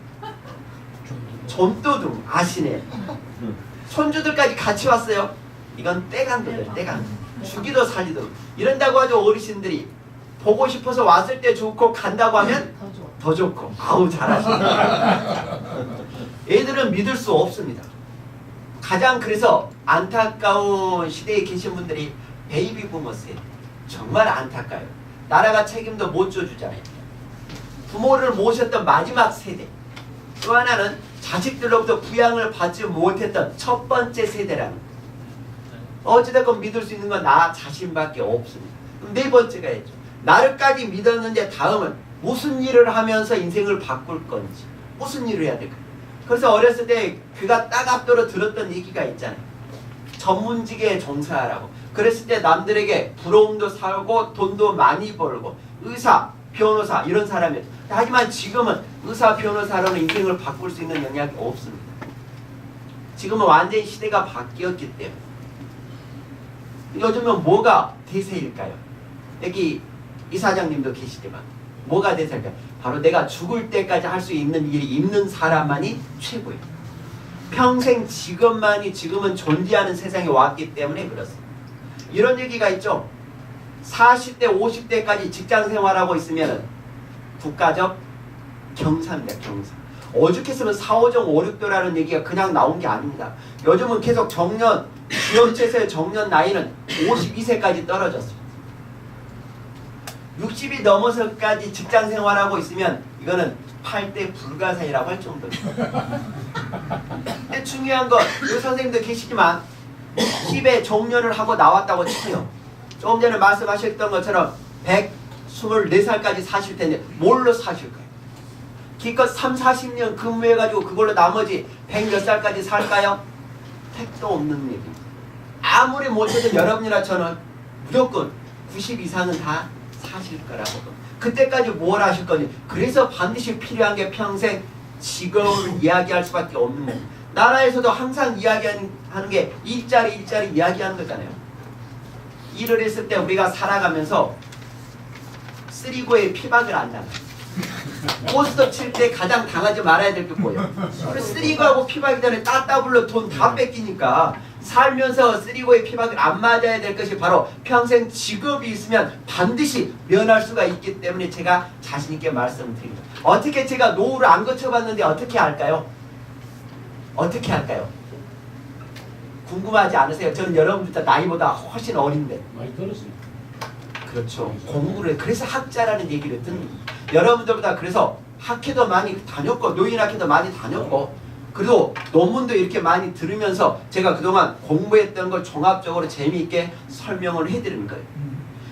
좀도둑. 아시네. 손주들까지 같이 왔어요. 이건 떼간 도둑, 떼간 도둑. 죽이도 살리도 이런다고 하죠. 어르신들이 보고 싶어서 왔을 때 좋고 간다고 하면 더 좋고. 아우 잘하시네. 애들은 믿을 수 없습니다. 가장 그래서 안타까운 시대에 계신 분들이 베이비 부머 세대. 정말 안타까워요. 나라가 책임도 못 져주잖아요. 부모를 모셨던 마지막 세대. 또 하나는 자식들로부터 부양을 받지 못했던 첫 번째 세대라는 거예요. 어찌됐건 믿을 수 있는 건 나 자신밖에 없습니다. 그럼 네 번째가 있죠. 나를까지 믿었는데 다음은 무슨 일을 하면서 인생을 바꿀 건지 무슨 일을 해야 될까. 그래서 어렸을 때 그가 딱 앞도로 들었던 얘기가 있잖아요. 전문직에 종사하라고. 그랬을 때 남들에게 부러움도 사고 돈도 많이 벌고 의사, 변호사 이런 사람이었죠. 하지만 지금은 의사, 변호사로는 인생을 바꿀 수 있는 영향이 없습니다. 지금은 완전히 시대가 바뀌었기 때문에. 요즘은 뭐가 대세일까요? 여기 이사장님도 계시지만 뭐가 대세일까요? 바로 내가 죽을 때까지 할 수 있는 일이 있는 사람만이 최고예요. 평생 직업만이 지금은 존재하는 세상에 왔기 때문에 그렇습니다. 이런 얘기가 있죠. 40대, 50대까지 직장 생활하고 있으면 국가적 경사입니다. 경사. 오죽했으면 4, 5정 5, 6도라는 얘기가 그냥 나온 게 아닙니다. 요즘은 계속 정년, 기업체에서의 정년 나이는 52세까지 떨어졌습니다. 60이 넘어서까지 직장 생활하고 있으면 이거는 8대 불가사의라고 할 정도입니다. 근데 중요한 건 이 선생님도 계시지만 10에 정년을 하고 나왔다고 쳐요. 조금 전에 말씀하셨던 것처럼 124살까지 사실 텐데 뭘로 사실 거예요? 기껏 3, 40년 근무해가지고 그걸로 나머지 100몇 살까지 살까요? 택도 없는 얘기입니다. 아무리 못해도 여러분이나 저는 무조건 90 이상은 다 사실 거라고. 그때까지 뭘 하실 건지. 그래서 반드시 필요한 게 평생 직업을 이야기할 수밖에 없는 거예요. 나라에서도 항상 이야기하는 게 일자리 이야기하는 거잖아요. 일을 했을 때 우리가 살아가면서 쓰리고의 피박을 안 당해요. 포스터 칠 때 가장 당하지 말아야 될 게 뭐예요? 우리 쓰리고하고 피박이 전에 따따블로 돈 다 뺏기니까 살면서 쓰리고의 피박을 안 맞아야 될 것이 바로 평생 직업이 있으면 반드시 면할 수가 있기 때문에 제가 자신 있게 말씀드립니다. 어떻게 제가 노후를 안 거쳐봤는데 어떻게 할까요? 어떻게 할까요? 궁금하지 않으세요? 저는 여러분들 나이보다 훨씬 어린데. 많이 들었습니다. 그렇죠. 공부를 그래서 학자라는 얘기를 듣는 여러분들보다 그래서 학회도 많이 다녔고 노인학회도 많이 다녔고 그래도 논문도 이렇게 많이 들으면서 제가 그동안 공부했던 걸 종합적으로 재미있게 설명을 해드리는 거예요.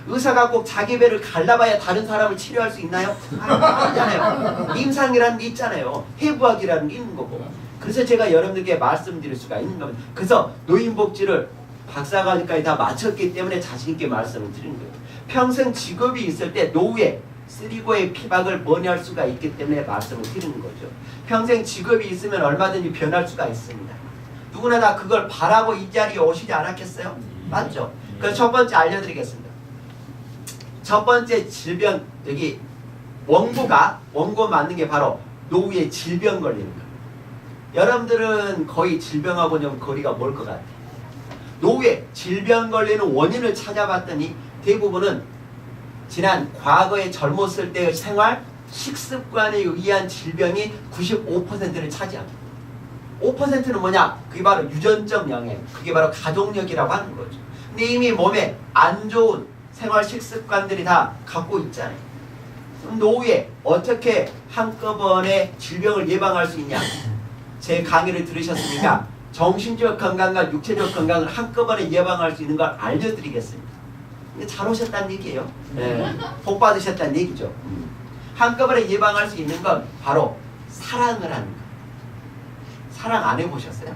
의사가 꼭 자기 배를 갈라봐야 다른 사람을 치료할 수 있나요? 아니잖아요. 임상이라는 게 있잖아요. 해부학이라는 게 있는 거고. 그래서 제가 여러분들께 말씀드릴 수가 있는 겁니다. 그래서 노인복지를 박사과정까지 다 마쳤기 때문에 자신있게 말씀을 드리는 거예요. 평생 직업이 있을 때 노후에 쓰리고의 피박을 면할 수가 있기 때문에 말씀을 드리는 거죠. 평생 직업이 있으면 얼마든지 변할 수가 있습니다. 누구나 다 그걸 바라고 이 자리에 오시지 않았겠어요? 맞죠? 그래서 첫 번째 알려드리겠습니다. 첫 번째 질병, 여기 원고 맞는 게 바로 노후에 질병 걸리는 거예요. 여러분들은 거의 질병하고 좀 거리가 멀 것 같아요. 노후에 질병 걸리는 원인을 찾아봤더니 대부분은 지난 과거에 젊었을 때의 생활, 식습관에 의한 질병이 95%를 차지합니다. 5%는 뭐냐? 그게 바로 유전적 영향, 그게 바로 가족력이라고 하는 거죠. 근데 이미 몸에 안 좋은 생활 식습관들이 다 갖고 있잖아요. 그럼 노후에 어떻게 한꺼번에 질병을 예방할 수 있냐? 제 강의를 들으셨으니까 정신적 건강과 육체적 건강을 한꺼번에 예방할 수 있는 걸 알려드리겠습니다. 근데 잘 오셨다는 얘기예요. 네. 복 받으셨다는 얘기죠. 한꺼번에 예방할 수 있는 건 바로 사랑을 하는 거. 사랑 안 해보셨어요?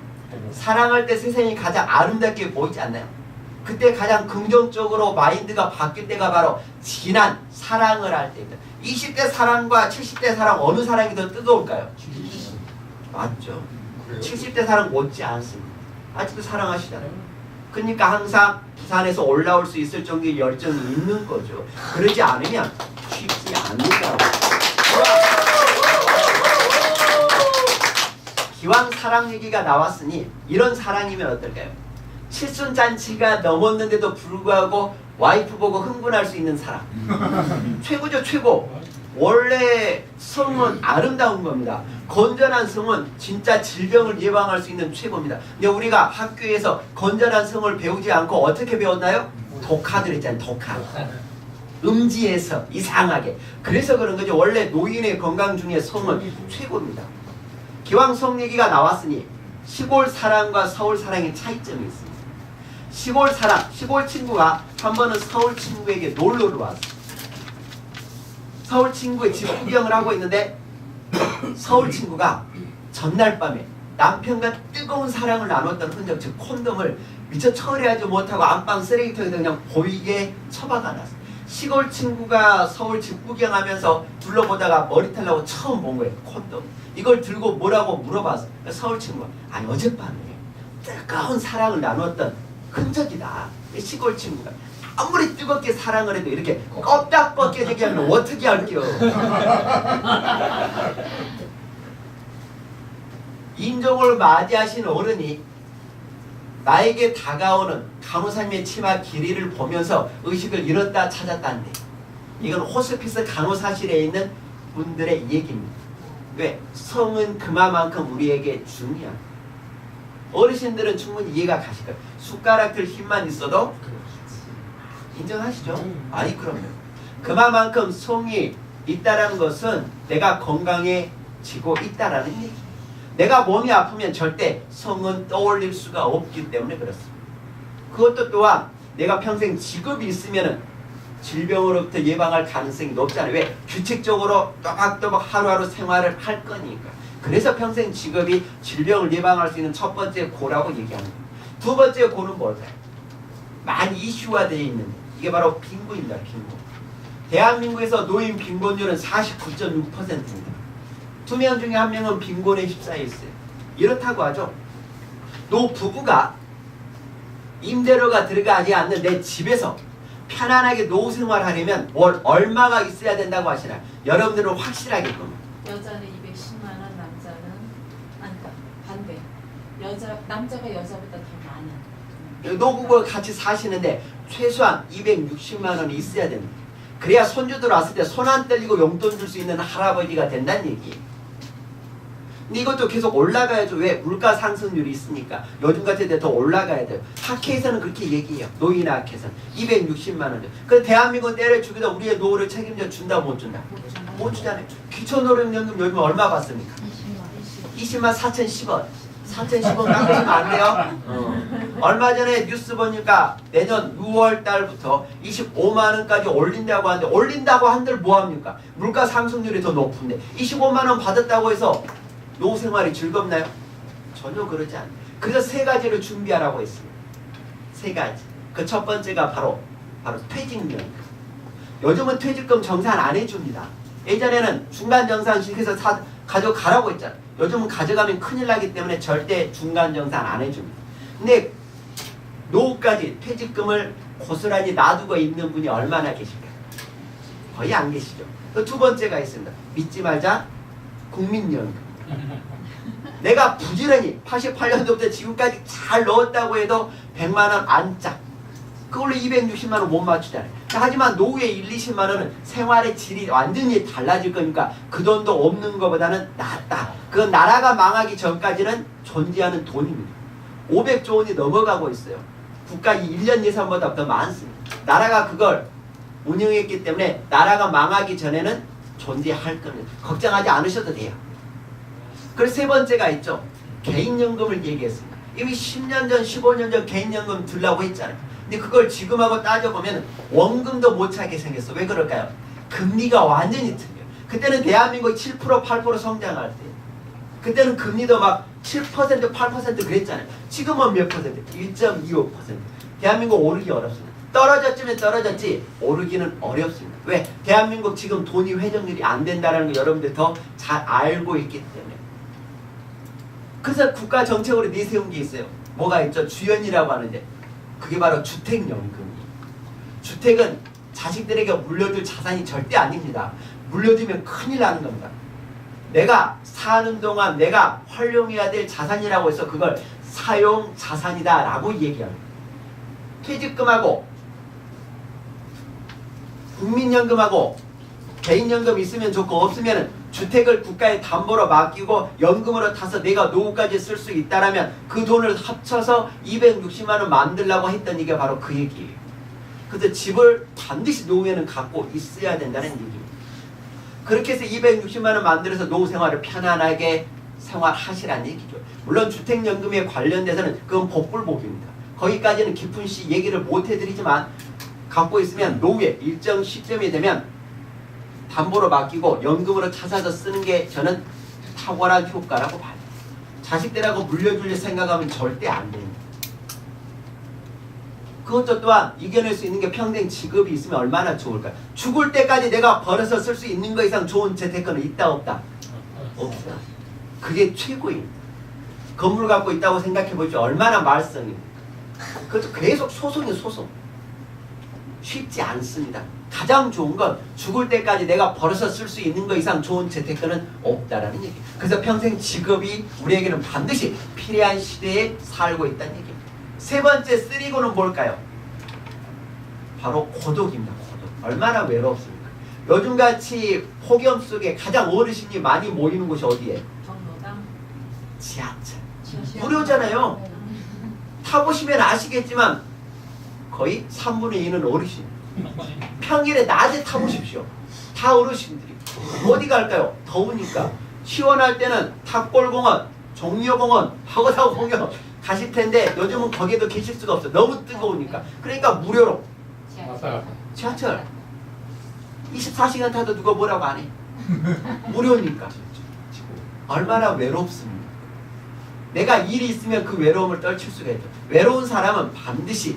사랑할 때 세상이 가장 아름답게 보이지 않나요? 그때 가장 긍정적으로 마인드가 바뀔 때가 바로 진한 사랑을 할 때입니다. 20대 사랑과 70대 사랑 어느 사랑이 더 뜨거울까요? 맞죠. 70대 사랑 못지 않습니다. 아직도 사랑하시잖아요. 그러니까 항상 부산에서 올라올 수 있을 정도의 열정이 있는 거죠. 그러지 않으면 쉽지 않는다고. 기왕 사랑 얘기가 나왔으니 이런 사랑이면 어떨까요? 칠순잔치가 넘었는데도 불구하고 와이프 보고 흥분할 수 있는 사람. 최고죠, 최고. 원래 성은 아름다운 겁니다. 건전한 성은 진짜 질병을 예방할 수 있는 최고입니다. 근데 우리가 학교에서 건전한 성을 배우지 않고 어떻게 배웠나요? 독하들 있잖아요. 독하. 음지에서 이상하게. 그래서 그런 거죠. 원래 노인의 건강 중에 성은 최고입니다. 기왕 성 얘기가 나왔으니 시골 사랑과 서울 사랑의 차이점이 있습니다. 시골 사랑, 시골 친구가 한 번은 서울 친구에게 놀러를 왔어요. 서울 친구의 집 구경을 하고 있는데 서울 친구가 전날 밤에 남편과 뜨거운 사랑을 나눴던 흔적, 즉 콘돔을 미처 처리하지 못하고 안방 쓰레기통에 그냥 보이게 처박아 놨어요. 시골 친구가 서울 집 구경하면서 둘러보다가 머리털 나고 처음 본 거예요. 콘돔. 이걸 들고 뭐라고 물어봤어요. 서울 친구가 아니 어젯밤에 뜨거운 사랑을 나눴던 흔적이다. 시골 친구가 아무리 뜨겁게 사랑을 해도 이렇게 껍딱 벗겨지게 하면 어떻게 할게요. 인종을 맞이하신 어른이 나에게 다가오는 간호사님의 치마 길이를 보면서 의식을 잃었다 찾았다는데 이건 호스피스 간호사실에 있는 분들의 얘기입니다. 왜? 성은 그만큼 우리에게 중요한. 어르신들은 충분히 이해가 가실 거예요. 숟가락들 힘만 있어도 인정하시죠? 아니 그럼요. 그만큼 성이 있다라는 것은 내가 건강해지고 있다라는 얘기. 내가 몸이 아프면 절대 성은 떠올릴 수가 없기 때문에 그렇습니다. 그것도 또한 내가 평생 직업이 있으면 질병으로부터 예방할 가능성이 높잖아요. 왜? 규칙적으로 또박또박 하루하루 생활을 할 거니까. 그래서 평생 직업이 질병을 예방할 수 있는 첫 번째 고라고 얘기합니다. 두 번째 고는 뭘까요? 많이 이슈화되어 있는 이게 바로 빈곤입니다. 빈곤. 대한민국에서 노인 빈곤율은 49.6%입니다. 2명 중에 1명은 빈곤에 휩싸여 있어요. 이렇다고 하죠. 노 부부가 임대료가 들어가지 않는 내 집에서 편안하게 노후 생활하려면 월 얼마가 있어야 된다고 하시나요? 여러분들은 확실하게끔. 여자는 210만 원, 남자는 아니다 반대. 남자가 여자보다 더 많아. 노부부가 같이 사시는데 최소한 260만 원이 있어야 됩니다. 그래야 손주들 왔을 때 손 안 떨리고 용돈 줄 수 있는 할아버지가 된다는 얘기예요. 근데 이것도 계속 올라가야죠. 왜? 물가 상승률이 있으니까. 요즘 같은 때 더 올라가야 돼요. 학회에서는 그렇게 얘기해요. 노인의 학회에서는 260만 원. 그래서 대한민국 때려 죽이다 우리의 노후를 책임져 준다 못 준다? 못 주잖아요. 기초노령연금 요즘 얼마 받습니까? 20만 4,010원. 4,010원 깎으시면 안 돼요? 얼마 전에 뉴스 보니까 내년 6월 달부터 25만 원까지 올린다고 하는데 올린다고 한들 뭐합니까? 물가 상승률이 더 높은데 25만 원 받았다고 해서 노후 생활이 즐겁나요? 전혀 그러지 않아요. 그래서 세 가지를 준비하라고 했습니다. 세 가지. 그 첫 번째가 바로 퇴직연금. 요즘은 퇴직금 정산 안 해줍니다. 예전에는 중간 정산시켜서 가져가라고 했잖아요. 요즘은 가져가면 큰일 나기 때문에 절대 중간 정산 안 해줍니다. 근데 노후까지 퇴직금을 고스란히 놔두고 있는 분이 얼마나 계실까요? 거의 안 계시죠. 또 두 번째가 있습니다. 믿지 말자 국민연금. 내가 부지런히 88년도부터 지금까지 잘 넣었다고 해도 100만 원 안짝. 그걸로 260만 원 못 맞추잖아요. 하지만 노후에 1, 20만 원은 생활의 질이 완전히 달라질 거니까 그 돈도 없는 것보다는 낫다. 그건 나라가 망하기 전까지는 존재하는 돈입니다. 500조 원이 넘어가고 있어요. 국가 1년 예산보다 더 많습니다. 나라가 그걸 운영했기 때문에 나라가 망하기 전에는 존재할 겁니다. 걱정하지 않으셔도 돼요. 그래서 세 번째가 있죠. 개인연금을 얘기했습니다. 이미 10년 전, 15년 전 개인연금 들라고 했잖아요. 근데 그걸 지금하고 따져보면 원금도 못 차게 생겼어. 왜 그럴까요? 금리가 완전히 틀려요. 그때는 대한민국 7%, 8% 성장할 때 그때는 금리도 막 7%, 8% 그랬잖아요. 지금은 몇 퍼센트? 1.25%. 대한민국 오르기 어렵습니다. 떨어졌지만 떨어졌지 오르기는 어렵습니다. 왜? 대한민국 지금 돈이 회전율이 안 된다는 거 여러분들 더 잘 알고 있기 때문에. 그래서 국가 정책으로 내세운 게 있어요. 뭐가 있죠? 주연이라고 하는데 그게 바로 주택연금이에요. 주택은 자식들에게 물려줄 자산이 절대 아닙니다. 물려주면 큰일 나는 겁니다. 내가 사는 동안 내가 활용해야 될 자산이라고 해서 그걸 사용 자산이다라고 얘기합니다. 퇴직금하고 국민연금하고 개인연금 있으면 좋고 없으면 주택을 국가에 담보로 맡기고 연금으로 타서 내가 노후까지 쓸 수 있다라면 그 돈을 합쳐서 260만 원 만들려고 했던 이게 바로 그 얘기예요. 그래서 집을 반드시 노후에는 갖고 있어야 된다는 얘기입니다. 그렇게 해서 260만 원 만들어서 노후 생활을 편안하게 생활하시라는 얘기죠. 물론 주택연금에 관련돼서는 그건 복불복입니다. 거기까지는 깊은 얘기를 못 해드리지만 갖고 있으면 노후에 일정 시점이 되면 담보로 맡기고 연금으로 찾아서 쓰는 게 저는 탁월한 효과라고 봐요. 자식들하고 물려줄 생각하면 절대 안 됩니다. 그것도 또한 이겨낼 수 있는 게 평생 직업이 있으면 얼마나 좋을까요? 죽을 때까지 내가 벌어서 쓸 수 있는 거 이상 좋은 재테크는 있다 없다? 없다. 그게 최고입니다. 건물 갖고 있다고 생각해 보십시오. 얼마나 말썽입니까? 그것도 계속 소송이 소송. 쉽지 않습니다. 가장 좋은 건 죽을 때까지 내가 벌어서 쓸 수 있는 거 이상 좋은 재테크는 없다라는 얘기. 그래서 평생 직업이 우리에게는 반드시 필요한 시대에 살고 있다는 얘기입니다. 세 번째 쓰리고는 뭘까요? 바로 고독입니다. 고독. 얼마나 외롭습니까? 요즘같이 폭염 속에 가장 어르신이 많이 모이는 곳이 어디예요? 경로당. 지하철. 무료잖아요. 타보시면 아시겠지만 거의 3분의 2는 어르신. 평일에 낮에 타보십시오. 다 어르신들이. 어디 갈까요? 더우니까. 시원할 때는 탑골공원, 종려공원, 파고다공원 가실 텐데 요즘은 거기에도 계실 수가 없어. 너무 뜨거우니까. 그러니까 무료로. 지하철. 24시간 타도 누가 뭐라고 안 해. 무료니까. 얼마나 외롭습니다. 내가 일이 있으면 그 외로움을 떨칠 수가 있죠. 외로운 사람은 반드시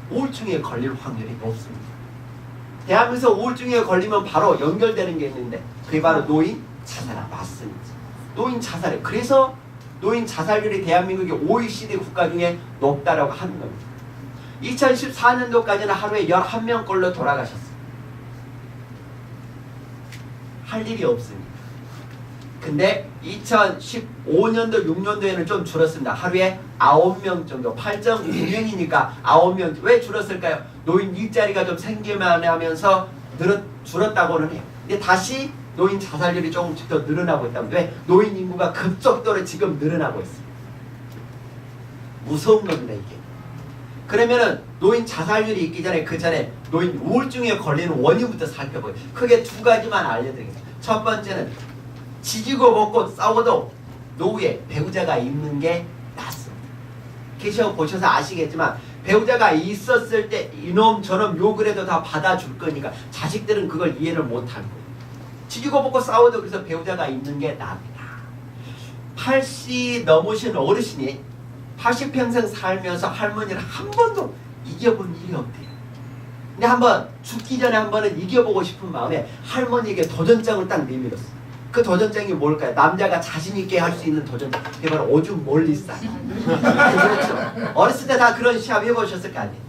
우울증에 걸릴 확률이 높습니다. 대한민국에서 우울증에 걸리면 바로 연결되는 게 있는데 그게 바로 노인 자살. 맞습니다. 노인 자살에. 그래서 노인 자살률이 대한민국이 OECD 국가 중에 높다라고 하는 겁니다. 2014년도까지는 하루에 11명꼴로 돌아가셨어요. 할 일이 없습니다. 근데 2015년도, 6년도에는 좀 줄었습니다. 하루에 9명 정도, 8.9명이니까 9명. 왜 줄었을까요? 노인 일자리가 좀 생기만 하면서 줄었다고는 해요. 근데 다시 노인 자살률이 조금씩 더 늘어나고 있답니다. 왜? 노인 인구가 급속도로 지금 늘어나고 있습니다. 무서운 겁니다, 이게. 그러면은 노인 자살률이 있기 전에 그 전에 노인 우울증에 걸리는 원인부터 살펴보요. 크게 두 가지만 알려드리겠습니다. 첫 번째는 지지고 볶고 싸워도 노후에 배우자가 있는 게 낫습니다. 계셔보셔서 아시겠지만 배우자가 있었을 때 이놈 저놈 욕을 해도 다 받아줄 거니까 자식들은 그걸 이해를 못할 거예요. 지지고 볶고 싸워도 그래서 배우자가 있는 게 납니다. 80 넘으신 어르신이 80평생 살면서 할머니를 한 번도 이겨본 일이 없대요. 근데 한번 죽기 전에 한 번은 이겨보고 싶은 마음에 할머니에게 도전장을 딱 내밀었어요. 그 도전장이 뭘까요? 남자가 자신 있게 할 수 있는 도전장. 그게 바로 오줌 멀리 싸기. 그렇죠. 어렸을 때 다 그런 시합 해보셨을 거 아니에요.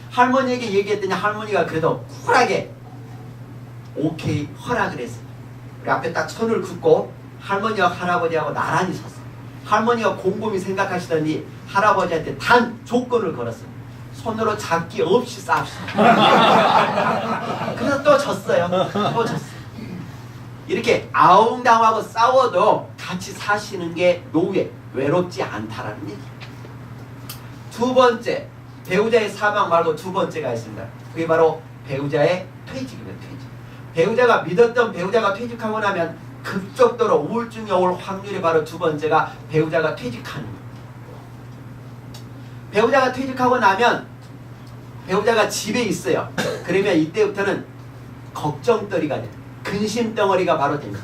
할머니에게 얘기했더니 할머니가 그래도 쿨하게 오케이 허락을 했어요. 우리 앞에 딱 손을 긋고 할머니와 할아버지하고 나란히 섰어요. 할머니가 곰곰이 생각하시더니 할아버지한테 단 조건을 걸었어요. 손으로 잡기 없이 싸웁시다. 그래서 또 졌어요. 또 졌어요. 이렇게 아웅다웅하고 싸워도 같이 사시는 게 노후에 외롭지 않다라는 얘기예요. 두 번째, 배우자의 사망 말고 두 번째가 있습니다. 그게 바로 배우자의 퇴직입니다. 퇴직. 배우자가 믿었던 배우자가 퇴직하고 나면 급속도로 우울증이 올 확률이 바로 두 번째가 배우자가 퇴직하는 거예요. 배우자가 퇴직하고 나면 배우자가 집에 있어요. 그러면 이때부터는 걱정거리가 돼요. 근심덩어리가 바로 됩니다.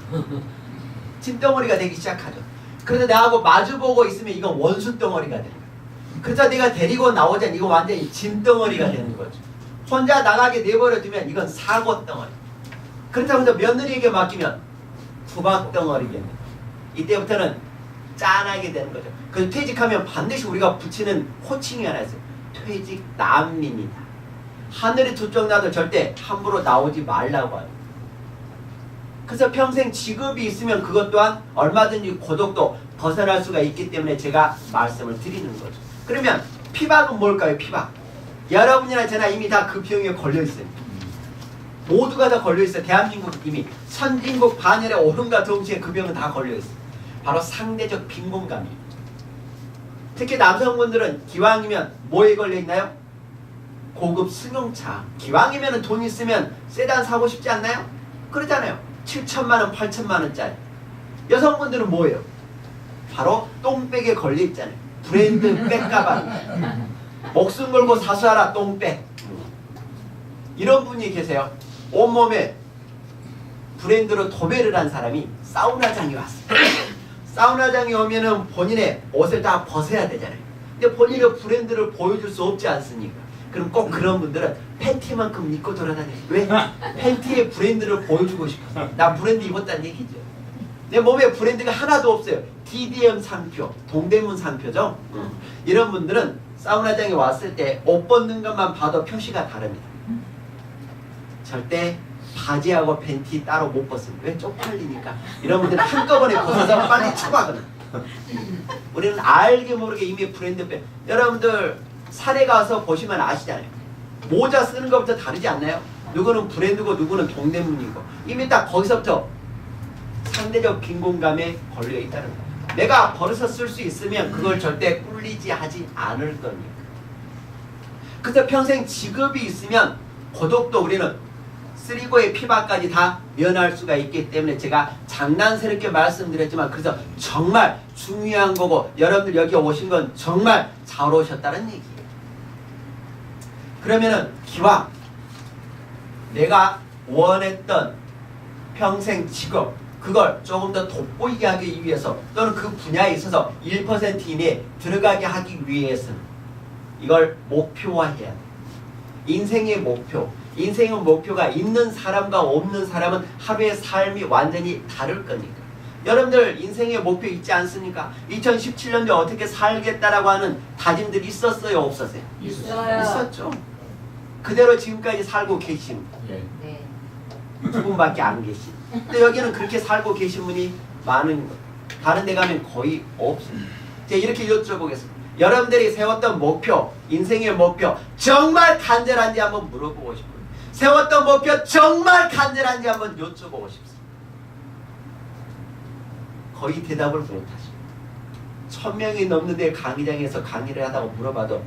짐덩어리가 되기 시작하죠. 그래서 나하고 마주보고 있으면 이건 원수덩어리가 됩니다. 그래서 내가 데리고 나오자니 이건 완전히 짐덩어리가 되는 거죠. 혼자 나가게 내버려두면 이건 사고덩어리. 그렇다고 해서 며느리에게 맡기면 구박덩어리 됩니다. 이때부터는 짠하게 되는 거죠. 그래서 퇴직하면 반드시 우리가 붙이는 호칭이 하나 있어요. 퇴직 난민이다. 하늘이 두 쪽 나도 절대 함부로 나오지 말라고 하죠. 그래서 평생 직업이 있으면 그것 또한 얼마든지 고독도 벗어날 수가 있기 때문에 제가 말씀을 드리는 거죠. 그러면 피박은 뭘까요? 피박. 여러분이나 저나 이미 다 그 병에 걸려 있어요. 모두가 다 걸려 있어요. 대한민국 이미 선진국 반열에 오름과 동시에 그 병은 다 걸려 있어요. 바로 상대적 빈곤감이에요. 특히 남성분들은 기왕이면 뭐에 걸려 있나요? 고급 승용차. 기왕이면 돈 있으면 세단 사고 싶지 않나요? 그러잖아요. 7천만 원, 8천만 원짜리. 여성분들은 뭐예요? 바로 똥백에 걸려 있잖아요. 브랜드 백가방. 목숨 걸고 사수하라 똥백. 이런 분이 계세요. 온몸에 브랜드로 도배를 한 사람이 사우나장에 왔어요. 사우나장에 오면은 본인의 옷을 다 벗어야 되잖아요. 근데 본인의 브랜드를 보여줄 수 없지 않습니까? 그럼 꼭 그런 분들은 팬티만큼 입고 돌아다녀요. 왜? 팬티의 브랜드를 보여주고 싶어서. 나 브랜드 입었다는 얘기죠. 내 몸에 브랜드가 하나도 없어요. DDM 상표, 동대문 상표죠. 이런 분들은 사우나장에 왔을 때 옷 벗는 것만 봐도 표시가 다릅니다. 절대 바지하고 팬티 따로 못 벗습니다. 왜? 쪽팔리니까. 이런 분들은 한꺼번에 벗어서 빨리 처박거나. 우리는 알게 모르게 이미 브랜드 백. 여러분들 산에 가서 보시면 아시잖아요. 모자 쓰는 것부터 다르지 않나요? 누구는 브랜드고 누구는 동대문이고. 이미 딱 거기서부터 상대적 빈곤감에 걸려 있다는 거예요. 내가 벌어서 쓸 수 있으면 그걸 절대 꿀리지 하지 않을 거니까. 그래서 평생 직업이 있으면 고독도 우리는 쓰리고의 피박까지 다 면할 수가 있기 때문에 제가 장난스럽게 말씀드렸지만 그래서 정말 중요한 거고 여러분들 여기 오신 건 정말 잘 오셨다는 얘기예요. 그러면은 기왕 내가 원했던 평생 직업 그걸 조금 더 돋보이게 하기 위해서 또는 그 분야에 있어서 1% 이내에 들어가게 하기 위해서는 이걸 목표화해야 돼요. 인생의 목표. 인생의 목표가 있는 사람과 없는 사람은 하루의 삶이 완전히 다를 거니까. 여러분들 인생의 목표 있지 않습니까? 2017년도에 어떻게 살겠다라고 하는 다짐들이 있었어요? 없었어요? 있어요. 있었죠. 그대로 지금까지 살고 계신 예. 네. 두 분밖에 안 계신. 근데 여기는 그렇게 살고 계신 분이 많은 것. 다른 데 가면 거의 없습니다. 제가 이렇게 여쭤보겠습니다. 여러분들이 세웠던 목표, 인생의 목표 정말 간절한지 한번 물어보고 싶어요. 세웠던 목표 정말 간절한지 한번 여쭤보고 싶습니다. 거의 대답을 못하십니다. 1000명이 넘는데 강의장에서 강의를 하다고 물어봐도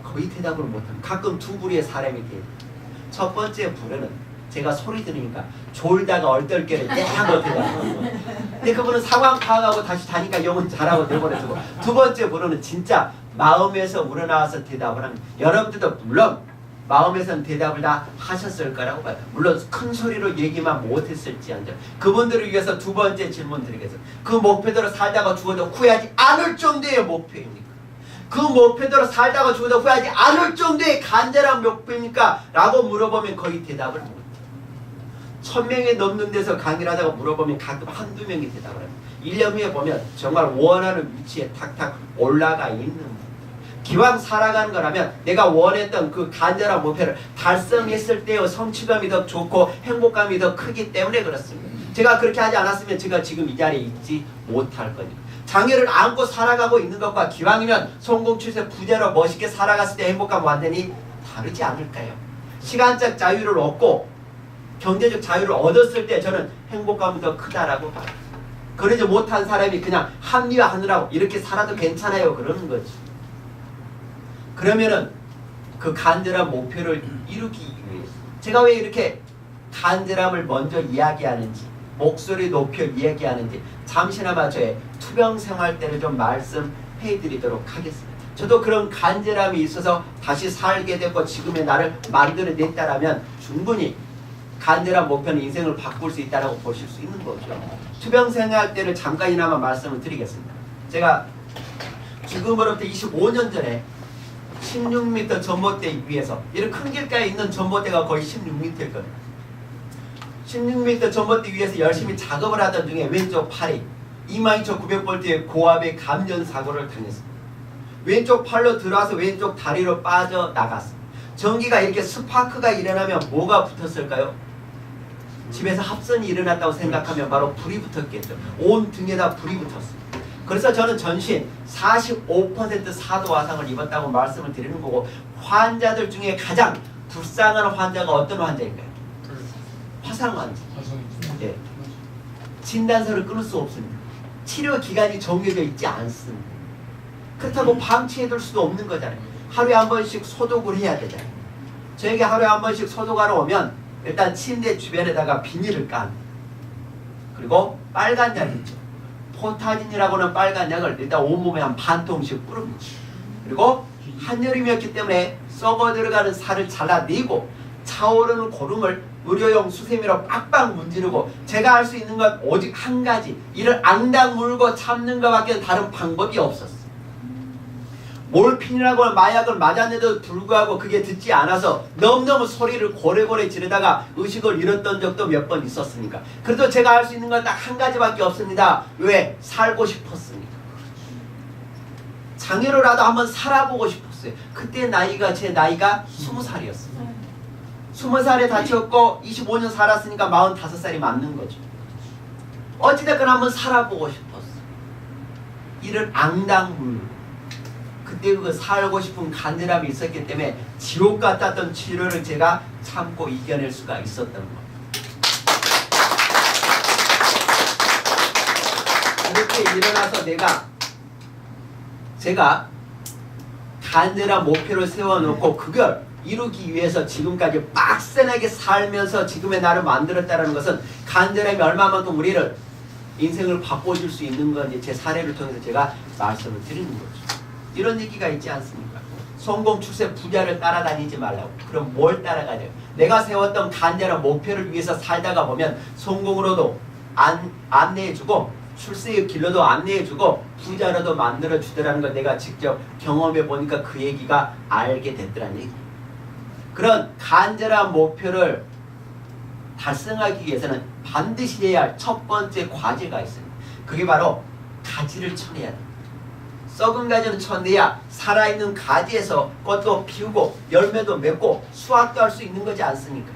거의 대답을 못합니다. 가끔 두 부류의 사람이 돼요. 첫 번째 부류는 제가 소리 들으니까 졸다가 얼떨결에 하고 대답하고 근데 그분은 상황 파악하고 다시 자니까 영은 잘하고 내버려두고 두 번째 부류는 진짜 마음에서 우러나와서 대답을 합니다. 여러분들도 물론 마음에서는 대답을 다 하셨을 거라고 봐요. 물론 큰 소리로 얘기만 못했을지언정 그분들을 위해서 두 번째 질문 드리겠습니다. 그 목표대로 살다가 죽어도 후회하지 않을 정도의 목표입니까? 그 목표대로 살다가 죽어도 후회하지 않을 정도의 간절한 목표입니까? 라고 물어보면 거의 대답을 못해요. 1000명이 넘는 데서 강의를 하다가 물어보면 가끔 한두 명이 대답을 합니다. 1년 후에 보면 정말 원하는 위치에 탁탁 올라가 있는 거예요. 기왕 살아가는 거라면 내가 원했던 그 간절한 목표를 달성했을 때의 성취감이 더 좋고 행복감이 더 크기 때문에 그렇습니다. 제가 그렇게 하지 않았으면 제가 지금 이 자리에 있지 못할 거니까. 장애를 안고 살아가고 있는 것과 기왕이면 성공출세 부자로 멋있게 살아갔을 때 행복감 완전히 다르지 않을까요? 시간적 자유를 얻고 경제적 자유를 얻었을 때 저는 행복감이 더 크다라고 봐요. 그러지 못한 사람이 그냥 합리화하느라고 이렇게 살아도 괜찮아요 그러는 거지. 그러면은 그 간절한 목표를 이루기 위해서 제가 왜 이렇게 간절함을 먼저 이야기하는지 목소리 높여 이야기하는지 잠시나마 저의 투병 생활 때를 좀 말씀해 드리도록 하겠습니다. 저도 그런 간절함이 있어서 다시 살게 됐고 지금의 나를 만들어냈다라면 충분히 간절한 목표는 인생을 바꿀 수 있다고 보실 수 있는 거죠. 투병 생활 때를 잠깐이나마 말씀을 드리겠습니다. 제가 지금으로부터 25년 전에 16m 전봇대 위에서 이런 큰 길가에 있는 전봇대가 거의 16m일 거예요. 16m 전봇대 위에서 열심히 작업을 하던 중에 왼쪽 팔이 22,900V의 고압의 감전 사고를 당했습니다. 왼쪽 팔로 들어와서 왼쪽 다리로 빠져나갔습니다. 전기가 이렇게 스파크가 일어나면 뭐가 붙었을까요? 집에서 합선이 일어났다고 생각하면 바로 불이 붙었겠죠. 온 등에다 불이 붙었어요. 그래서 저는 전신 45% 사도 화상을 입었다고 말씀을 드리는 거고, 환자들 중에 가장 불쌍한 환자가 어떤 환자인가요? 화상 환자. 네. 진단서를 끊을 수 없습니다. 치료 기간이 정해져 있지 않습니다. 그렇다고 방치해둘 수도 없는 거잖아요. 하루에 한 번씩 소독을 해야 되잖아요. 저에게 하루에 한 번씩 소독하러 오면 일단 침대 주변에다가 비닐을 깝니다. 그리고 빨간 약 있죠. 포타진이라고 하는 빨간 약을 일단 온몸에 한 반 통씩 뿌립니다. 그리고 한여름이었기 때문에 썩어 들어가는 살을 잘라내고 차오르는 고름을 의료용 수세미로 빡빡 문지르고, 제가 할 수 있는 건 오직 한 가지, 이를 앙당 물고 참는 것밖에 다른 방법이 없었어요. 몰핀이라고 하는 마약을 맞았는데도 불구하고 그게 듣지 않아서 너무너무 소리를 고래고래 지르다가 의식을 잃었던 적도 몇 번 있었으니까. 그래도 제가 할 수 있는 건 딱 한 가지밖에 없습니다. 왜? 살고 싶었으니까. 장애로라도 한번 살아보고 싶었어요. 그때 나이가 제 나이가 20살이었어요. 20살에 다쳤고 25년 살았으니까 45살이 맞는 거죠. 어찌됐건 한번 살아보고 싶었어요. 이를 앙당 물고. 그때 그 살고 싶은 간절함이 있었기 때문에 지옥 같았던 치료를 제가 참고 이겨낼 수가 있었던 겁니다. 이렇게 일어나서 제가 간절한 목표를 세워놓고 그걸 이루기 위해서 지금까지 빡세게 살면서 지금의 나를 만들었다는 것은 간절함이 얼마만큼 우리를 인생을 바꿔줄 수 있는 건지 제 사례를 통해서 제가 말씀을 드리는 거죠. 이런 얘기가 있지 않습니까? 성공, 출세, 부자를 따라다니지 말라고. 그럼 뭘 따라가냐? 내가 세웠던 간절한 목표를 위해서 살다가 보면 성공으로도 안내해주고 출세의 길로도 안내해주고 부자로도 만들어주더라는 걸 내가 직접 경험해 보니까 그 얘기가 알게 됐더라는 얘기. 그런 간절한 목표를 달성하기 위해서는 반드시 해야 할 첫 번째 과제가 있습니다. 그게 바로 가지를 쳐내야 됩니다. 썩은 가지는 쳐내야 살아있는 가지에서 꽃도 피우고 열매도 맺고 수확도 할 수 있는 거지 않습니까?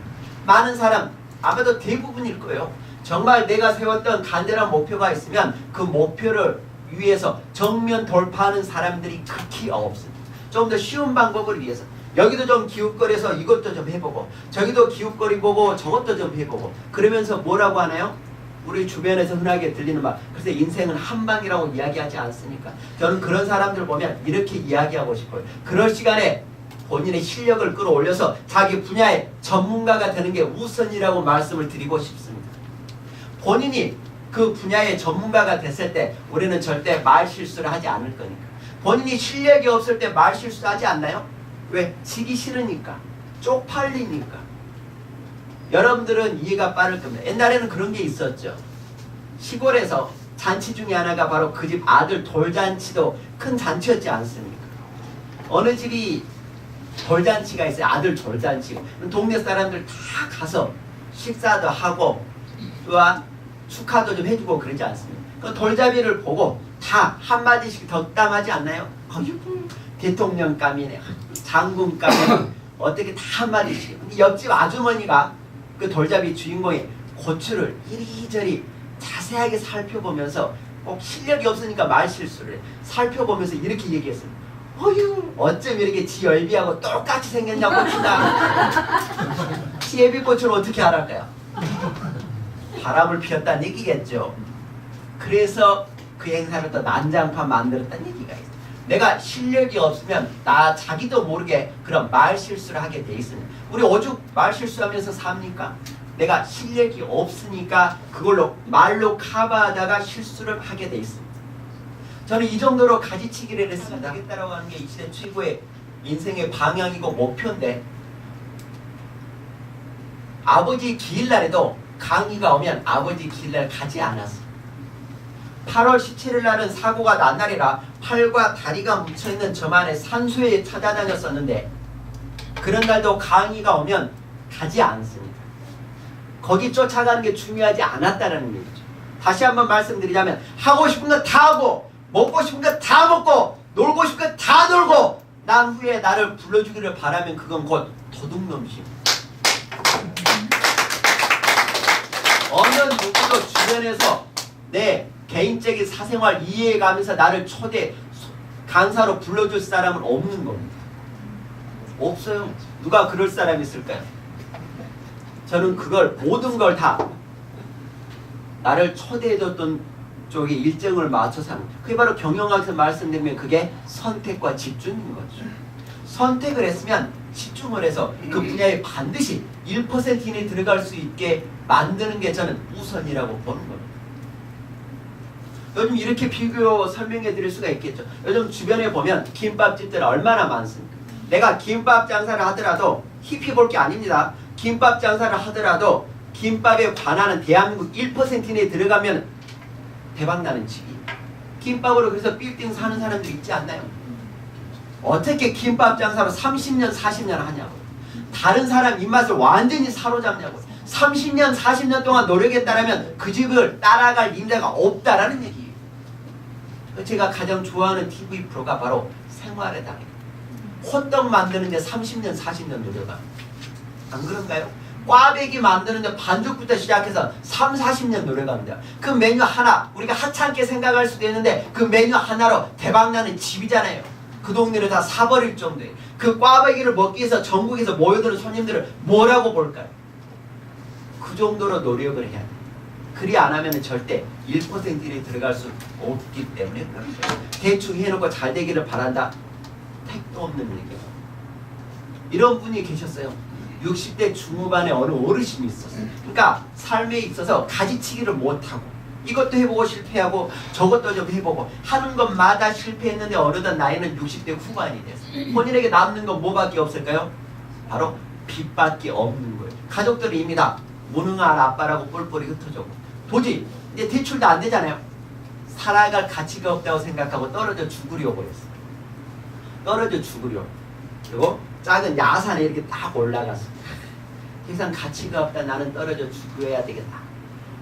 많은 사람, 아마도 대부분일 거예요. 정말 내가 세웠던 간절한 목표가 있으면 그 목표를 위해서 정면 돌파하는 사람들이 극히 없습니다. 좀 더 쉬운 방법을 위해서 여기도 좀 기웃거려서 이것도 좀 해보고 저기도 기웃거리보고 저것도 좀 해보고 그러면서 뭐라고 하나요? 우리 주변에서 흔하게 들리는 말, 그래서 인생은 한 방이라고 이야기하지 않습니까? 저는 그런 사람들 보면 이렇게 이야기하고 싶어요. 그럴 시간에 본인의 실력을 끌어올려서 자기 분야의 전문가가 되는 게 우선이라고 말씀을 드리고 싶습니다. 본인이 그 분야의 전문가가 됐을 때 우리는 절대 말 실수를 하지 않을 거니까. 본인이 실력이 없을 때 말 실수하지 않나요? 왜? 지기 싫으니까. 쪽팔리니까. 여러분들은 이해가 빠를 겁니다. 옛날에는 그런 게 있었죠. 시골에서 잔치 중에 하나가 바로 그 집 아들 돌잔치도 큰 잔치였지 않습니까? 어느 집이 돌잔치가 있어요. 아들 돌잔치. 동네 사람들 다 가서 식사도 하고 또한 축하도 좀 해주고 그러지 않습니까? 그 돌잡이를 보고 다 한마디씩 덕담하지 않나요? 어휴, 대통령감이네, 장군감이네, 어떻게 다 한마디씩. 옆집 아주머니가 그 돌잡이 주인공의 고추를 이리저리 자세하게 살펴보면서 꼭 실력이 없으니까 말실수를 해. 살펴보면서 이렇게 얘기했어요. 어휴, 어쩜 이렇게 지 열비하고 똑같이 생겼냐 고추다. 지 예비고추를 어떻게 알았까요? 바람을 피웠다는 얘기겠죠. 그래서 그 행사를 또 난장판 만들었다는 얘기가 있어요. 내가 실력이 없으면 나 자기도 모르게 그런 말실수를 하게 돼 있습니다. 우리 오죽 말실수하면서 삽니까? 내가 실력이 없으니까 그걸로 말로 커버하다가 실수를 하게 돼 있습니다. 저는 이 정도로 가지치기를 했습니다. 하겠다라고 하는 게 이 시대 최고의 인생의 방향이고 목표인데, 아버지 기일날에도 강의가 오면 아버지 기일날 가지 않았어요. 8월 17일 날은 사고가 난 날이라 팔과 다리가 묻혀있는 저만의 산소에 찾아다녔었는데 그런 날도 강의가 오면 가지 않습니다. 거기 쫓아가는 게 중요하지 않았다는 얘기죠. 다시 한번 말씀드리자면 하고 싶은 거 다 하고 먹고 싶은 거 다 먹고 놀고 싶은 거 다 놀고 난 후에 나를 불러주기를 바라면 그건 곧 도둑놈이십니다. 어느 누구도 주변에서 내 개인적인 사생활 이해해가면서 나를 초대 강사로 불러줄 사람은 없는 겁니다. 없어요. 누가 그럴 사람이 있을까요? 저는 그걸 모든 걸 다 나를 초대해줬던 쪽에 일정을 맞춰서 하는 거예요. 그게 바로 경영학에서 말씀드리면 그게 선택과 집중인 거죠. 선택을 했으면 집중을 해서 그 분야에 반드시 1% 이내에 들어갈 수 있게 만드는 게 저는 우선이라고 보는 겁니다. 요즘 이렇게 비교 설명해 드릴 수가 있겠죠. 요즘 주변에 보면 김밥집들 얼마나 많습니까? 내가 김밥 장사를 하더라도 힙히 볼 게 아닙니다. 김밥 장사를 하더라도 김밥에 관하는 대한민국 1% 이내에 들어가면 대박나는 집이. 김밥으로 그래서 빌딩 사는 사람들 있지 않나요? 어떻게 김밥 장사로 30년 40년 하냐고. 다른 사람 입맛을 완전히 사로잡냐고. 30년 40년 동안 노력했다면 그 집을 따라갈 임자가 없다라는 얘기예요. 제가 가장 좋아하는 TV 프로가 바로 생활의 달입니다. 호떡 만드는데 30년 40년 노력합니다. 안 그런가요? 꽈배기 만드는데 반죽부터 시작해서 3, 40년 노력합니다. 그 메뉴 하나 우리가 하찮게 생각할 수도 있는데 그 메뉴 하나로 대박나는 집이잖아요. 그 동네를 다 사버릴 정도예요. 그 꽈배기를 먹기 위해서 전국에서 모여드는 손님들을 뭐라고 볼까요? 그 정도로 노력을 해야 돼요. 그리 안 하면 절대 1%에 들어갈 수 없기 때문에 대충 해놓고 잘 되기를 바란다. 택도 없는 얘기예요. 이런 분이 계셨어요. 60대 중후반에 어느 어르신이 있었어요. 그러니까 삶에 있어서 가지치기를 못하고 이것도 해보고 실패하고 저것도 좀 해보고 하는 것마다 실패했는데 어느덧 나이는 60대 후반이 됐어요. 본인에게 남는 건 뭐밖에 없을까요? 바로 빚밖에 없는 거예요. 가족들이 이미 다 무능한 아빠라고 뿔뿔이 흩어졌고 도저히 이제 대출도 안 되잖아요. 살아갈 가치가 없다고 생각하고 떨어져 죽으려고 했어요. 떨어져 죽으려고. 그리고 작은 야산에 이렇게 딱 올라갔습니다. 더 이상 가치가 없다. 나는 떨어져 죽어야 되겠다.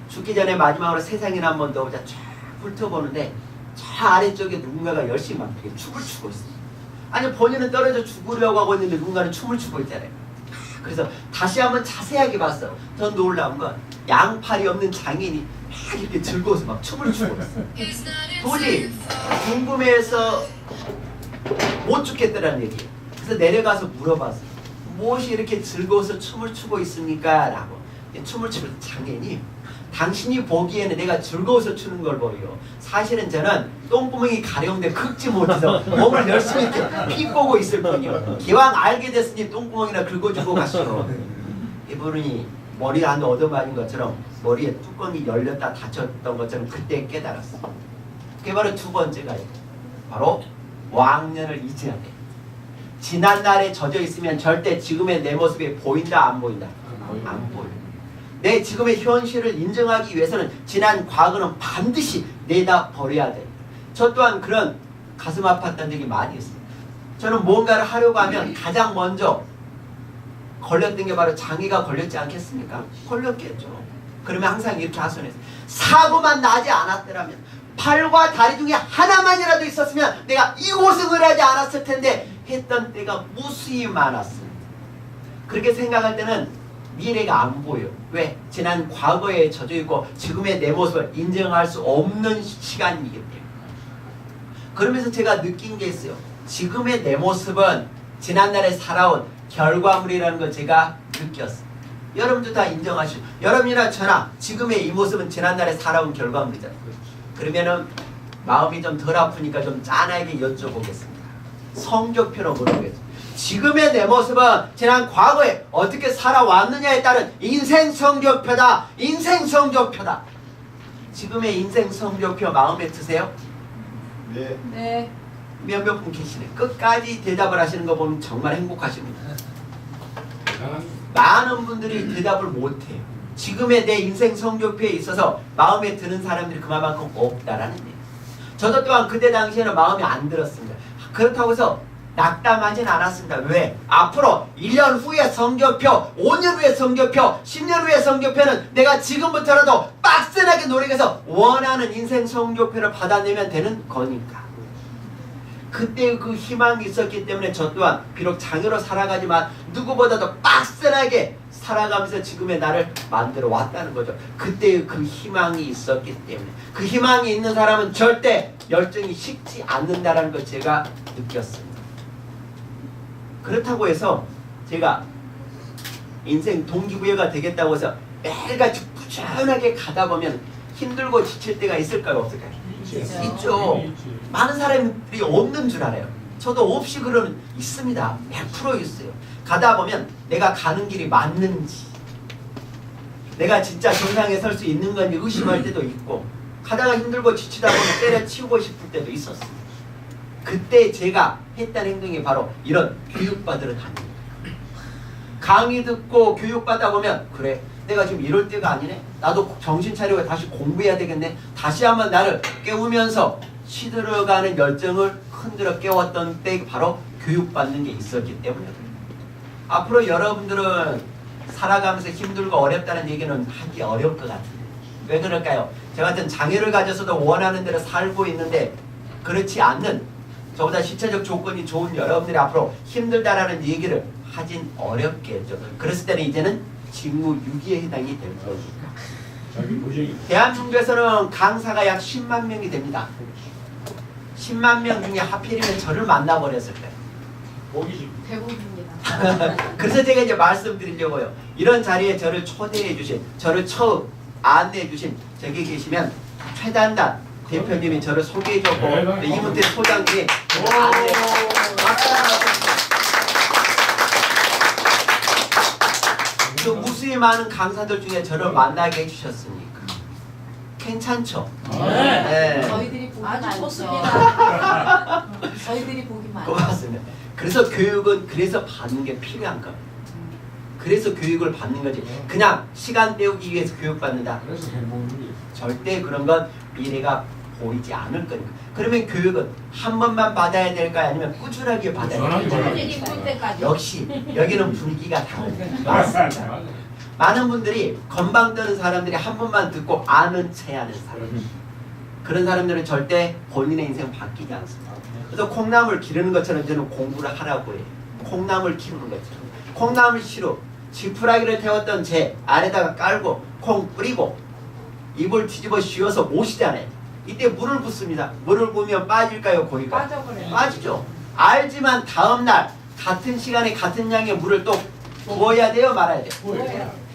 죽기 전에 마지막으로 세상이나 한 번 더 보자. 쫙 훑어보는데 저 아래쪽에 누군가가 열심히 막 춤을 추고 있어요. 아니 본인은 떨어져 죽으려고 하고 있는데 누군가는 춤을 추고 있잖아요. 그래서 다시 한번 자세하게 봤어. 더 놀라운 건 양팔이 없는 장인이 막 이렇게 즐거워서 막 춤을 추고 있어요. 도저히 궁금해서 못 죽겠다라는 얘기예요. 그래서 내려가서 물어봤어요. 무엇이 이렇게 즐거워서 춤을 추고 있습니까? 라고. 춤을 추는 장인이 당신이 보기에는 내가 즐거워서 추는 걸 보여. 사실은 저는 똥구멍이 가려운데 긁지 못해서 몸을 열심히 이렇게 비꼬고 있을 뿐이요. 기왕 알게 됐으니 똥구멍이나 긁어주고 가시오. 이분이 머리 안 얻어맞은 것처럼 머리에 뚜껑이 열렸다 닫혔던 것처럼 그때 깨달았어. 그게 바로 두 번째가 바로 왕년을 잊어야 돼. 지난날에 젖어 있으면 절대 지금의 내 모습이 보인다 안 보인다? 안 보여. 내 지금의 현실을 인정하기 위해서는 지난 과거는 반드시 내다 버려야 돼. 저 또한 그런 가슴 아팠던 적이 많이 있어요. 저는 뭔가를 하려고 하면 가장 먼저 걸렸던 게 바로 장애가 걸렸지 않겠습니까? 걸렸겠죠. 그러면 항상 이렇게 하소연했어요. 사고만 나지 않았더라면 팔과 다리 중에 하나만이라도 있었으면 내가 이곳을 하지 않았을 텐데 했던 때가 무수히 많았습니다. 그렇게 생각할 때는 미래가 안 보여. 왜? 지난 과거에 젖어 있고 지금의 내 모습을 인정할 수 없는 시간이기 때문에. 그러면서 제가 느낀 게 있어요. 지금의 내 모습은 지난날에 살아온 결과물이라는 걸 제가 느꼈어요. 여러분도 다 인정하시고 여러분이나 저나 지금의 이 모습은 지난날에 살아온 결과물이잖아요. 그러면은 마음이 좀 덜 아프니까 좀 짠하게 여쭤보겠습니다. 성적표로 물어보겠습니다. 지금의 내 모습은 지난 과거에 어떻게 살아왔느냐에 따른 인생 성적표다. 인생 성적표다. 지금의 인생 성적표 마음에 드세요? 네. 네. 몇몇 분 계시네. 끝까지 대답을 하시는 거 보면 정말 행복하십니다. 많은 분들이 대답을 못해요. 지금의 내 인생 성적표에 있어서 마음에 드는 사람들이 그만큼 없다라는 얘기예요. 저도 또한 그때 당시에는 마음에 안 들었습니다. 그렇다고 해서 낙담하진 않았습니다. 왜? 앞으로 1년 후의 성적표, 5년 후의 성적표, 10년 후의 성적표는 내가 지금부터라도 빡세하게 노력해서 원하는 인생 성적표를 받아내면 되는 거니까. 그때 그 희망이 있었기 때문에 저 또한 비록 장애로 살아가지만 누구보다도 빡세하게 살아가면서 지금의 나를 만들어 왔다는 거죠. 그때 그 희망이 있었기 때문에. 그 희망이 있는 사람은 절대 열정이 식지 않는다라는 걸 제가 느꼈습니다. 그렇다고 해서 제가 인생 동기부여가 되겠다고 해서 매일같이 꾸준하게 가다 보면 힘들고 지칠 때가 있을까요? 없을까요? 있죠. 많은 사람들이 없는 줄 알아요. 저도 없이 그러는 있습니다. 100% 있어요. 가다 보면 내가 가는 길이 맞는지, 내가 진짜 정상에 설 수 있는 건지 의심할 때도 있고, 가다가 힘들고 지치다 보면 때려치우고 싶을 때도 있었어요. 그때 제가 했던 행동이 바로 이런 교육받으러 다닙니다. 강의 듣고 교육받다 보면 그래, 내가 지금 이럴 때가 아니네. 나도 정신 차리고 다시 공부해야 되겠네. 다시 한번 나를 깨우면서 시들어가는 열정을 흔들어 깨웠던 때 바로 교육받는 게 있었기 때문에 그래요. 앞으로 여러분들은 살아가면서 힘들고 어렵다는 얘기는 하기 어려울 것 같은데 왜 그럴까요? 저 같은 장애를 가져서도 원하는 대로 살고 있는데 그렇지 않는 저보다 신체적 조건이 좋은 여러분들이 앞으로 힘들다라는 얘기를 하진 어렵겠죠. 그랬을 때는 이제는 직무유기에 해당이 될 거니까. 대한민국에서는 강사가 약 10만 명이 됩니다. 10만 명 중에 하필이면 저를 만나버렸을 거예요. 대부분입니다. 그래서 제가 이제 말씀드리려고요. 이런 자리에 저를 초대해 주신, 저를 처음 안내해 주신 저기 계시면 최단단 대표님이 저를 소개해 줬고 이문태 소장님이 안내해 또 무수히 많은 강사들 중에 저를 만나게 해주셨으니까 괜찮죠? 네. 저희들이 보기 아주 많죠. 좋습니다. 저희들이 보기 많죠. 고맙습니다. 그래서 교육은 그래서 받는 게 필요한 겁니다. 그래서 교육을 받는 거지. 그냥 시간 때우기 위해서 교육받는다. 그래서 해먹는 절대 그런 건 미래가 보이지 않을 거니까. 그러면 교육은 한 번만 받아야 될까요? 아니면 꾸준하게 받아야 될까요? 꾸준히 볼 때까지. 역시 여기는 분위기가 다릅니다. 맞습니다. 많은 분들이 건방 떠는 사람들이 한 번만 듣고 아는 체하는 사람. 그런 사람들은 절대 본인의 인생 바뀌지 않습니다. 그래서 콩나물 기르는 것처럼 저는 공부를 하라고 해요. 콩나물 키우는 것처럼. 콩나물 씨로 지푸라기를 태웠던 재 아래다가 깔고 콩 뿌리고 입을 뒤집어 씌워서 모시잖아요. 이때 물을 붓습니다. 물을 부으면 빠질까요? 고일까요? 빠져버려요. 빠지죠. 알지만 다음날 같은 시간에 같은 양의 물을 또 부어야 돼요? 말아야 돼요? 뭐예요?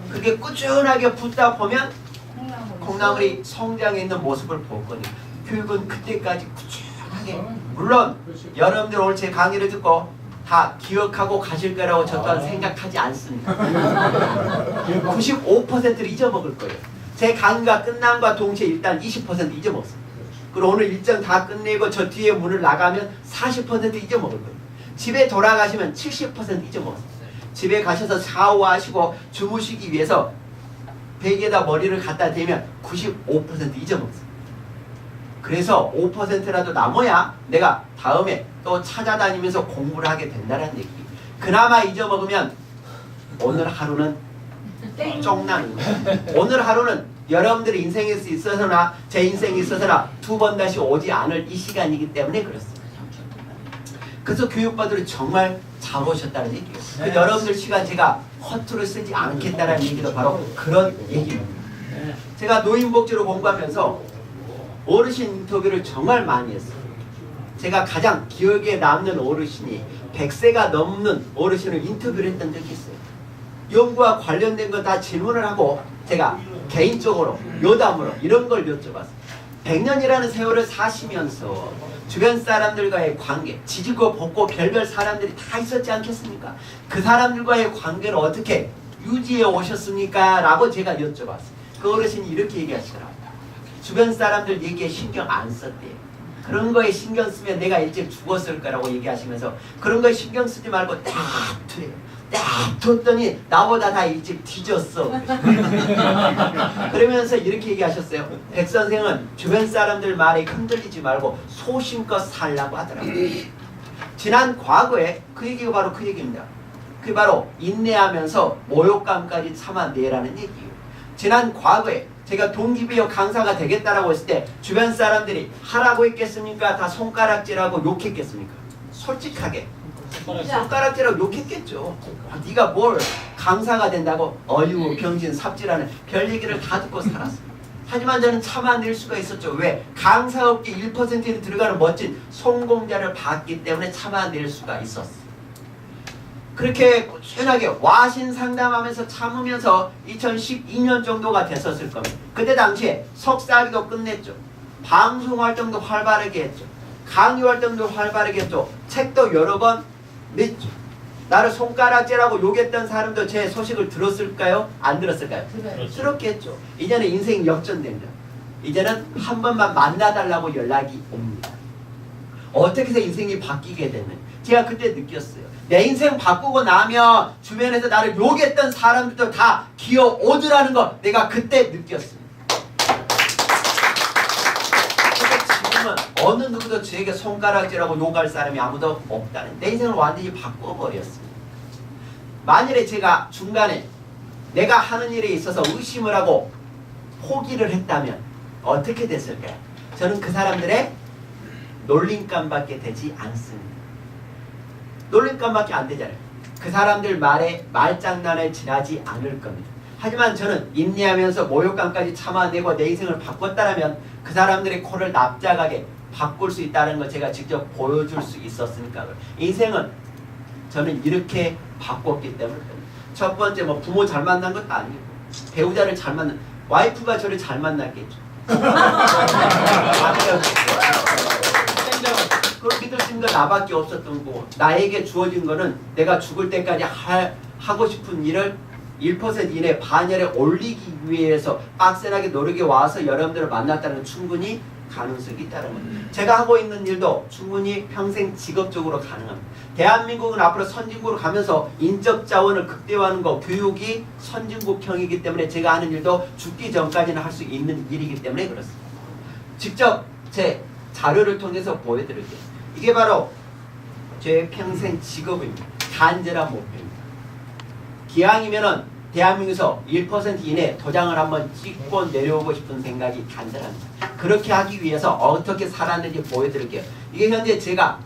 그게 꾸준하게 붓다 보면 콩나물. 콩나물이 성장해 있는 모습을 볼 거니까 교육은 그때까지 꾸준하게 물론 여러분들 오늘 제 강의를 듣고 다 기억하고 가실 거라고 저 또한 생각하지 않습니다. 95%를 잊어먹을 거예요. 제 강의가 끝남과 동시에 일단 20% 잊어먹었어요. 그리고 오늘 일정 다 끝내고 저 뒤에 문을 나가면 40% 잊어먹을 거예요. 집에 돌아가시면 70% 잊어먹었어요. 집에 가셔서 샤워하시고 주무시기 위해서 베개에다 머리를 갖다 대면 95% 잊어먹었어요. 그래서 5%라도 남아야 내가 다음에 또 찾아다니면서 공부를 하게 된다는 얘기. 그나마 잊어먹으면 오늘 하루는 쫑나는 거예요. 오늘 하루는 여러분들의 인생에 있어서나 제 인생에 있어서나 두 번 다시 오지 않을 이 시간이기 때문에 그렇습니다. 그래서 교육받으러 정말 잘 오셨다는 얘기예요. 그 여러분들 시간 제가 허투루 쓰지 않겠다는 얘기도 바로 그런 얘기입니다. 제가 노인복지로 공부하면서 어르신 인터뷰를 정말 많이 했어요. 제가 가장 기억에 남는 어르신이 100세가 넘는 어르신을 인터뷰를 했던 적이 있어요. 연구와 관련된 거 다 질문을 하고 제가 개인적으로 요담으로 이런 걸 여쭤봤어요. 100년이라는 세월을 사시면서 주변 사람들과의 관계, 지지고 볶고 별별 사람들이 다 있었지 않겠습니까? 그 사람들과의 관계를 어떻게 유지해 오셨습니까? 라고 제가 여쭤봤어요. 그 어르신이 이렇게 얘기하시더라고요. 주변 사람들 얘기에 신경 안 썼대요. 그런 거에 신경 쓰면 내가 일찍 죽었을 거라고 얘기하시면서 그런 거에 신경 쓰지 말고 딱 두래요. 딱 뒀더니 나보다 다 일찍 뒤졌어. 그러면서 이렇게 얘기하셨어요. 백 선생은 주변 사람들 말에 흔들리지 말고 소신껏 살라고 하더라고요. 지난 과거에 그 얘기가 바로 그 얘기입니다. 그게 바로 인내하면서 모욕감까지 참아내라는 얘기예요. 지난 과거에 제가 동기부여 강사가 되겠다라고 했을 때 주변 사람들이 하라고 했겠습니까? 다 손가락질하고 욕했겠습니까? 솔직하게 손가락질하고 욕했겠죠. 네가 뭘 강사가 된다고 어유 병신 삽질하는 별 얘기를 다 듣고 살았어요. 하지만 저는 참아낼 수가 있었죠. 왜? 강사업계 1%에 들어가는 멋진 성공자를 봤기 때문에 참아낼 수가 있었어요. 그렇게 꾸준하게 와신 상담하면서 참으면서 2012년 정도가 됐었을 겁니다. 그때 당시에 석사학위도 끝냈죠. 방송 활동도 활발하게 했죠. 강의 활동도 활발하게 했죠. 책도 여러 번 냈죠. 나를 손가락질하고 욕했던 사람도 제 소식을 들었을까요? 안 들었을까요? 들었겠죠. 이제는 인생 역전됩니다. 이제는 한 번만 만나달라고 연락이 옵니다. 어떻게 해서 인생이 바뀌게 됐는지 제가 그때 느꼈어요. 내 인생 바꾸고 나면 주변에서 나를 욕했던 사람들도 다 기어오더라는 거 내가 그때 느꼈습니다. 근데 지금은 어느 누구도 저에게 손가락질하고 욕할 사람이 아무도 없다는 내 인생을 완전히 바꿔버렸습니다. 만일에 제가 중간에 내가 하는 일에 있어서 의심을 하고 포기를 했다면 어떻게 됐을까요? 저는 그 사람들의 놀림감밖에 되지 않습니다. 놀림감밖에 안 되잖아요. 그 사람들 말에 말장난에 지나지 않을 겁니다. 하지만 저는 인내하면서 모욕감까지 참아내고 내 인생을 바꿨다면 그 사람들의 코를 납작하게 바꿀 수 있다는 걸 제가 직접 보여줄 수 있었으니까 인생은 저는 이렇게 바꿨기 때문에 첫 번째 뭐 부모 잘 만난 것도 아니고 배우자를 잘 만난 와이프가 저를 잘 만났겠죠. 그걸 믿을 수 있는 건 나밖에 없었던 거고 나에게 주어진 거는 내가 죽을 때까지 하고 싶은 일을 1% 이내 반열에 올리기 위해서 빡세하게 노력해 와서 여러분들을 만났다는 충분히 가능성이 있다는 겁니다. 제가 하고 있는 일도 충분히 평생 직업적으로 가능합니다. 대한민국은 앞으로 선진국으로 가면서 인적 자원을 극대화하는 거 교육이 선진국형이기 때문에 제가 하는 일도 죽기 전까지는 할 수 있는 일이기 때문에 그렇습니다. 직접 제 자료를 통해서 보여드릴게요. 이게 바로 제 평생 직업입니다. 간절한 목표입니다. 기왕이면은 대한민국에서 1% 이내 도장을 한번 찍고 내려오고 싶은 생각이 간절합니다. 그렇게 하기 위해서 어떻게 살았는지 보여드릴게요. 이게 현재 제가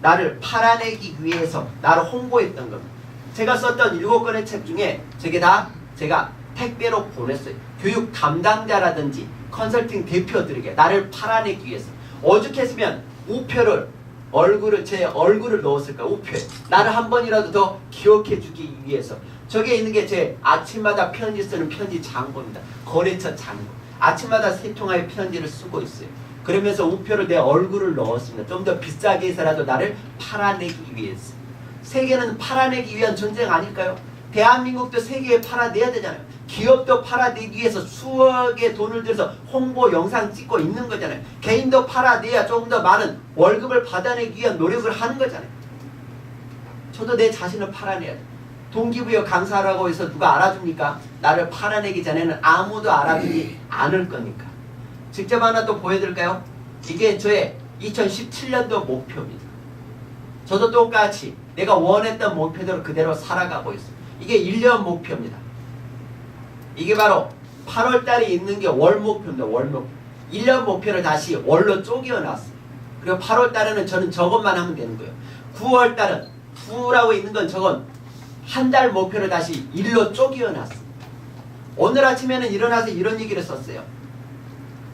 나를 팔아내기 위해서 나를 홍보했던 겁니다. 제가 썼던 7권의 책 중에 저게 다 제가 택배로 보냈어요. 교육 담당자라든지 컨설팅 대표들에게 나를 팔아내기 위해서 오죽했으면 우표를 제 얼굴을 넣었을 거야. 우표에 나를 한 번이라도 더 기억해 주기 위해서 저게 있는 게 제 아침마다 편지 쓰는 편지 장고입니다. 거래처 장고. 아침마다 3통의 편지를 쓰고 있어요. 그러면서 우표를 내 얼굴을 넣었습니다. 좀 더 비싸게 해서라도 나를 팔아내기 위해서. 세계는 팔아내기 위한 전쟁 아닐까요? 대한민국도 세계에 팔아내야 되잖아요. 기업도 팔아내기 위해서 수억의 돈을 들여서 홍보 영상 찍고 있는 거잖아요. 개인도 팔아내야 조금 더 많은 월급을 받아내기 위한 노력을 하는 거잖아요. 저도 내 자신을 팔아내야 돼요. 동기부여 강사라고 해서 누가 알아줍니까? 나를 팔아내기 전에는 아무도 알아주지 않을 거니까. 직접 하나 또 보여드릴까요? 이게 저의 2017년도 목표입니다. 저도 똑같이 내가 원했던 목표대로 그대로 살아가고 있어요. 이게 1년 목표입니다. 이게 바로 8월달에 있는 게 월 목표입니다. 월 목표. 1년 목표를 다시 월로 쪼개어놨어요. 그리고 8월달에는 저는 저것만 하면 되는 거예요. 9월달은 9라고 있는 건 저건 한 달 목표를 다시 일로 쪼개어놨어요. 오늘 아침에는 일어나서 이런 얘기를 썼어요.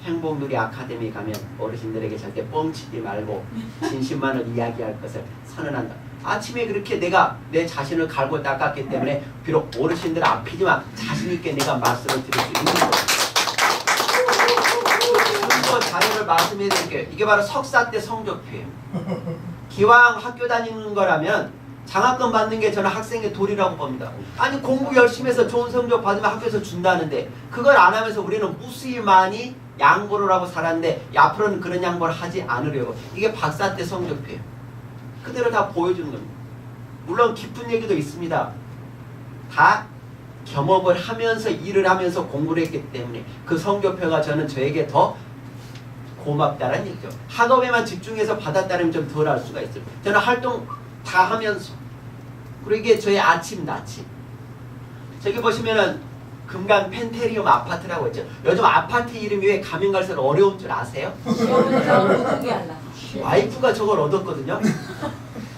행복누리 아카데미 가면 어르신들에게 절대 뻥치지 말고 진심만을 이야기할 것을 선언한다. 아침에 그렇게 내가 내 자신을 갈고 닦았기 때문에 비록 어르신들 앞이지만 자신있게 내가 말씀을 드릴 수 있는 거예요. 또 자료를 말씀해 드릴게요. 이게 바로 석사 때 성적표예요. 기왕 학교 다니는 거라면 장학금 받는 게 저는 학생의 도리라고 봅니다. 아니 공부 열심히 해서 좋은 성적 받으면 학교에서 준다는데 그걸 안 하면서 우리는 무수히 많이 양보를 하고 살았는데 앞으로는 그런 양보를 하지 않으려고. 이게 박사 때 성적표예요. 그대로 다 보여주는 겁니다. 물론 깊은 얘기도 있습니다. 다 겸업을 하면서 일을 하면서 공부를 했기 때문에 그 성적표가 저에게 더 고맙다는 얘기죠. 학업에만 집중해서 받았다면 좀 덜 할 수가 있어요. 저는 활동 다 하면서. 그리고 이게 저의 아침 낮침. 저기 보시면은 금강 펜테리움 아파트라고 했죠. 요즘 아파트 이름이 왜 가면 갈수록 어려운 줄 아세요? 와이프가 저걸 얻었거든요.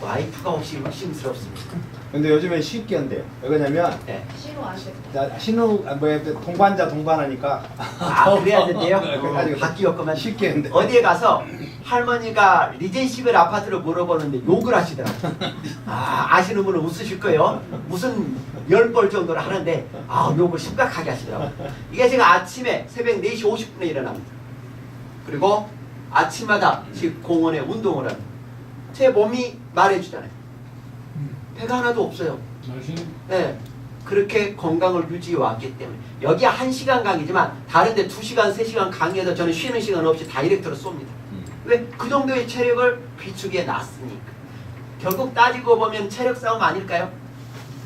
와이프가 혹시 의심스럽습니다. 근데 요즘에 쉽게 한대요. 왜 그러냐면 네. 신호 안 돼. 신호 동반자 동반하니까 아 그래야 된대요? 그래가지고 바뀌었구만. 쉽게 한대. 어디에 가서 할머니가 리젠시벨 아파트를 물어보는데 욕을 하시더라고요. 아시는 분은 웃으실 거예요. 무슨 10벌 정도를 하는데 욕을 심각하게 하시더라고요. 이게 제가 아침에 새벽 4시 50분에 일어납니다. 그리고 아침마다 집 공원에 운동을 합니다. 제 몸이 말해주잖아요. 배가 하나도 없어요. 네. 그렇게 건강을 유지해 왔기 때문에 여기 1시간 강의지만 다른데 2시간, 3시간 강의해도 저는 쉬는 시간 없이 다이렉트로 쏩니다. 왜? 그 정도의 체력을 비축해 놨으니까. 결국 따지고 보면 체력 싸움 아닐까요?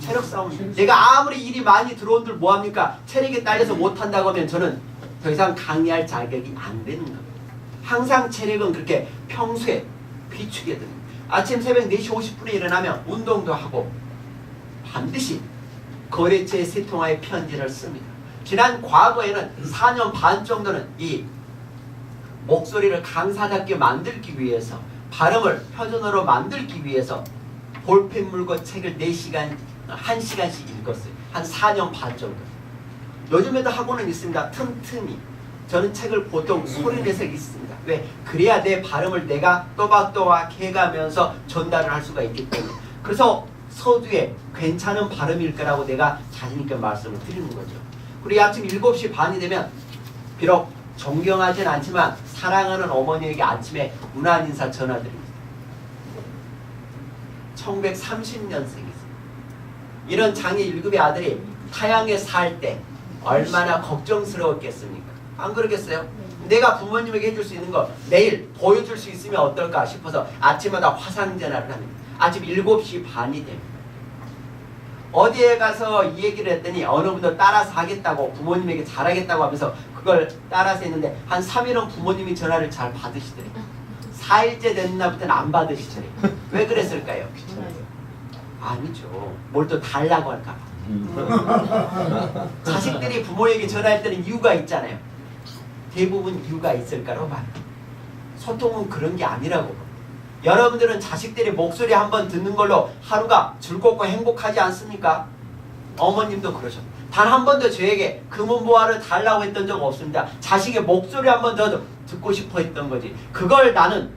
체력 싸움. 내가 아무리 일이 많이 들어온들 뭐합니까? 체력이 딸려서 못한다고 하면 저는 더 이상 강의할 자격이 안 되는 겁니다. 항상 체력은 그렇게 평소에 비축해 둡니다. 아침 새벽 4시 50분에 일어나면 운동도 하고 반드시 거래처에 세 통화의 편지를 씁니다. 지난 과거에는 4년 반 정도는 이 목소리를 강사답게 만들기 위해서 발음을 표준어로 만들기 위해서 볼펜 물고 책을 4시간, 1시간씩 읽었어요. 한 4년 반 정도. 요즘에도 하고는 있습니다. 틈틈이. 저는 책을 보통 소리내서 읽습니다. 왜? 그래야 내 발음을 내가 또박또박 해가면서 전달을 할 수가 있기 때문에. 그래서 서두에 괜찮은 발음일 거라고 내가 자신있게 말씀을 드리는 거죠. 우리 아침 7시 반이 되면 비록 존경하진 않지만 사랑하는 어머니에게 아침에 문안 인사 전화드립니다. 1930년생이세요. 이런 장애 1급의 아들이 타양에 살 때 얼마나 걱정스러웠겠습니까? 안 그러겠어요? 내가 부모님에게 해줄 수 있는 거 내일 보여줄 수 있으면 어떨까 싶어서 아침마다 화상 전화를 합니다. 아침 7시 반이 됩니다. 어디에 가서 이 얘기를 했더니 어느 분도 따라서 하겠다고 부모님에게 잘하겠다고 하면서 그걸 따라서 했는데 한 3일은 부모님이 전화를 잘 받으시더래요. 4일째 된 날부터는 안 받으시더래요. 왜 그랬을까요? 아니죠. 뭘 또 달라고 할까 봐. 자식들이 부모에게 전화할 때는 이유가 있잖아요. 대부분 이유가 있을 거라고 봐요. 소통은 그런 게 아니라고 봐요. 여러분들은 자식들의 목소리 한번 듣는 걸로 하루가 즐겁고 행복하지 않습니까? 어머님도 그러셨어요. 단 한 번도 저에게 금은보화를 달라고 했던 적 없습니다. 자식의 목소리 한 번 더 듣고 싶어 했던 거지. 그걸 나는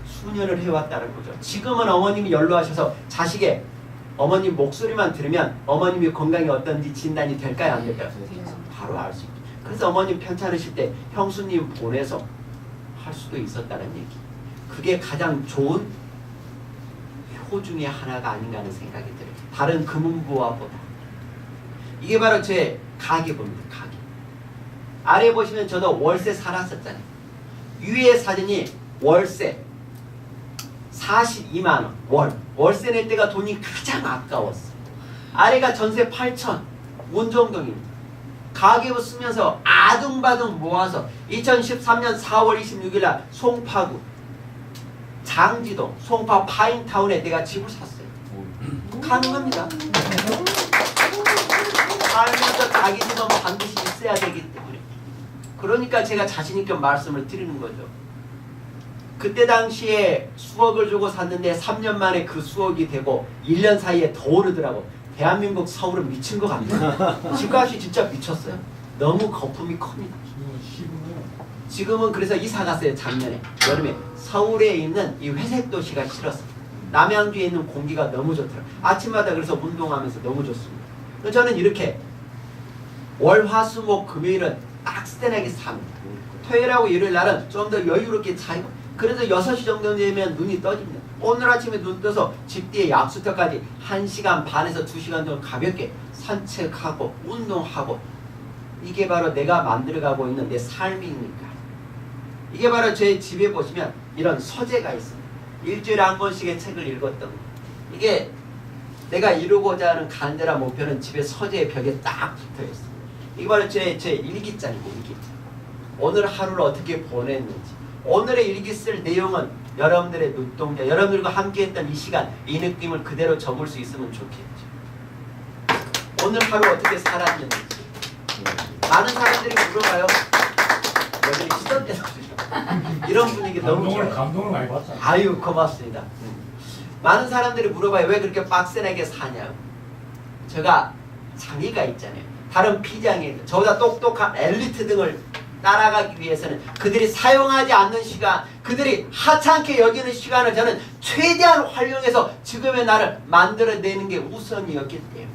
수년을 해왔다는 거죠. 지금은 어머님이 연로하셔서 자식의 어머님 목소리만 들으면 어머님이 건강이 어떤지 진단이 될까요? 안 될까요? 바로 알 수 있죠. 그래서 어머님 편찮으실 때 형수님 보내서 할 수도 있었다는 얘기. 그게 가장 좋은 효 중에 하나가 아닌가 하는 생각이 들어요. 다른 금은보화보다. 이게 바로 제 가계부입니다. 가계. 아래 보시면 저도 월세 살았었잖아요. 위에 사진이 월세 42만 원. 월세 낼 때가 돈이 가장 아까웠어요. 아래가 전세 8천. 문정동입니다. 가계부 쓰면서 아둥바둥 모아서 2013년 4월 26일 날 송파구 장지동 송파 파인타운에 내가 집을 샀어요. 가능합니다. 살면서 자기 집은 반드시 있어야 되기 때문에. 그러니까 제가 자신있게 말씀을 드리는 거죠. 그때 당시에 수억을 주고 샀는데 3년 만에 그 수억이 되고 1년 사이에 더 오르더라고. 대한민국 서울은 미친 것 같아요. 집값이 진짜 미쳤어요. 너무 거품이 큽니다. 지금은 그래서 이사 갔어요. 작년에 여름에 서울에 있는 이 회색 도시가 싫었어요. 남양주에 있는 공기가 너무 좋더라고요. 아침마다 그래서 운동하면서 너무 좋습니다. 저는 이렇게 월, 화, 수, 목, 금요일은 딱 스탠하게 삽니다. 토요일하고 일요일 날은 좀 더 여유롭게 자고 그래도 6시 정도 되면 눈이 떠집니다. 오늘 아침에 눈 떠서 집 뒤에 약수터까지 1시간 반에서 2시간 정도 가볍게 산책하고 운동하고 이게 바로 내가 만들어가고 있는 내 삶이니까. 이게 바로 제 집에 보시면 이런 서재가 있습니다. 일주일에 한 권씩의 책을 읽었던 거. 이게 내가 이루고자 하는 간절한 목표는 집에 서재의 벽에 딱 붙어있습니다. 이게 바로 제 일기장입니다. 일기장. 오늘 하루를 어떻게 보냈는지. 오늘의 일기 쓸 내용은 여러분들의 눈동자, 여러분들과 함께했던 이 시간, 이 느낌을 그대로 적을 수 있으면 좋겠죠. 오늘 하루 어떻게 살았는지. 많은 사람들이 물어봐요. 여전히 시선 때서 이런 분위기 너무 좋아요. 감동을 많이 받았어요. 아유 고맙습니다. 많은 사람들이 물어봐요. 왜 그렇게 빡세게 사냐고. 제가 장애가 있잖아요. 다른 피장애, 저보다 똑똑한 엘리트 등을 따라가기 위해서는 그들이 사용하지 않는 시간, 그들이 하찮게 여기는 시간을 저는 최대한 활용해서 지금의 나를 만들어내는 게 우선이었기 때문에.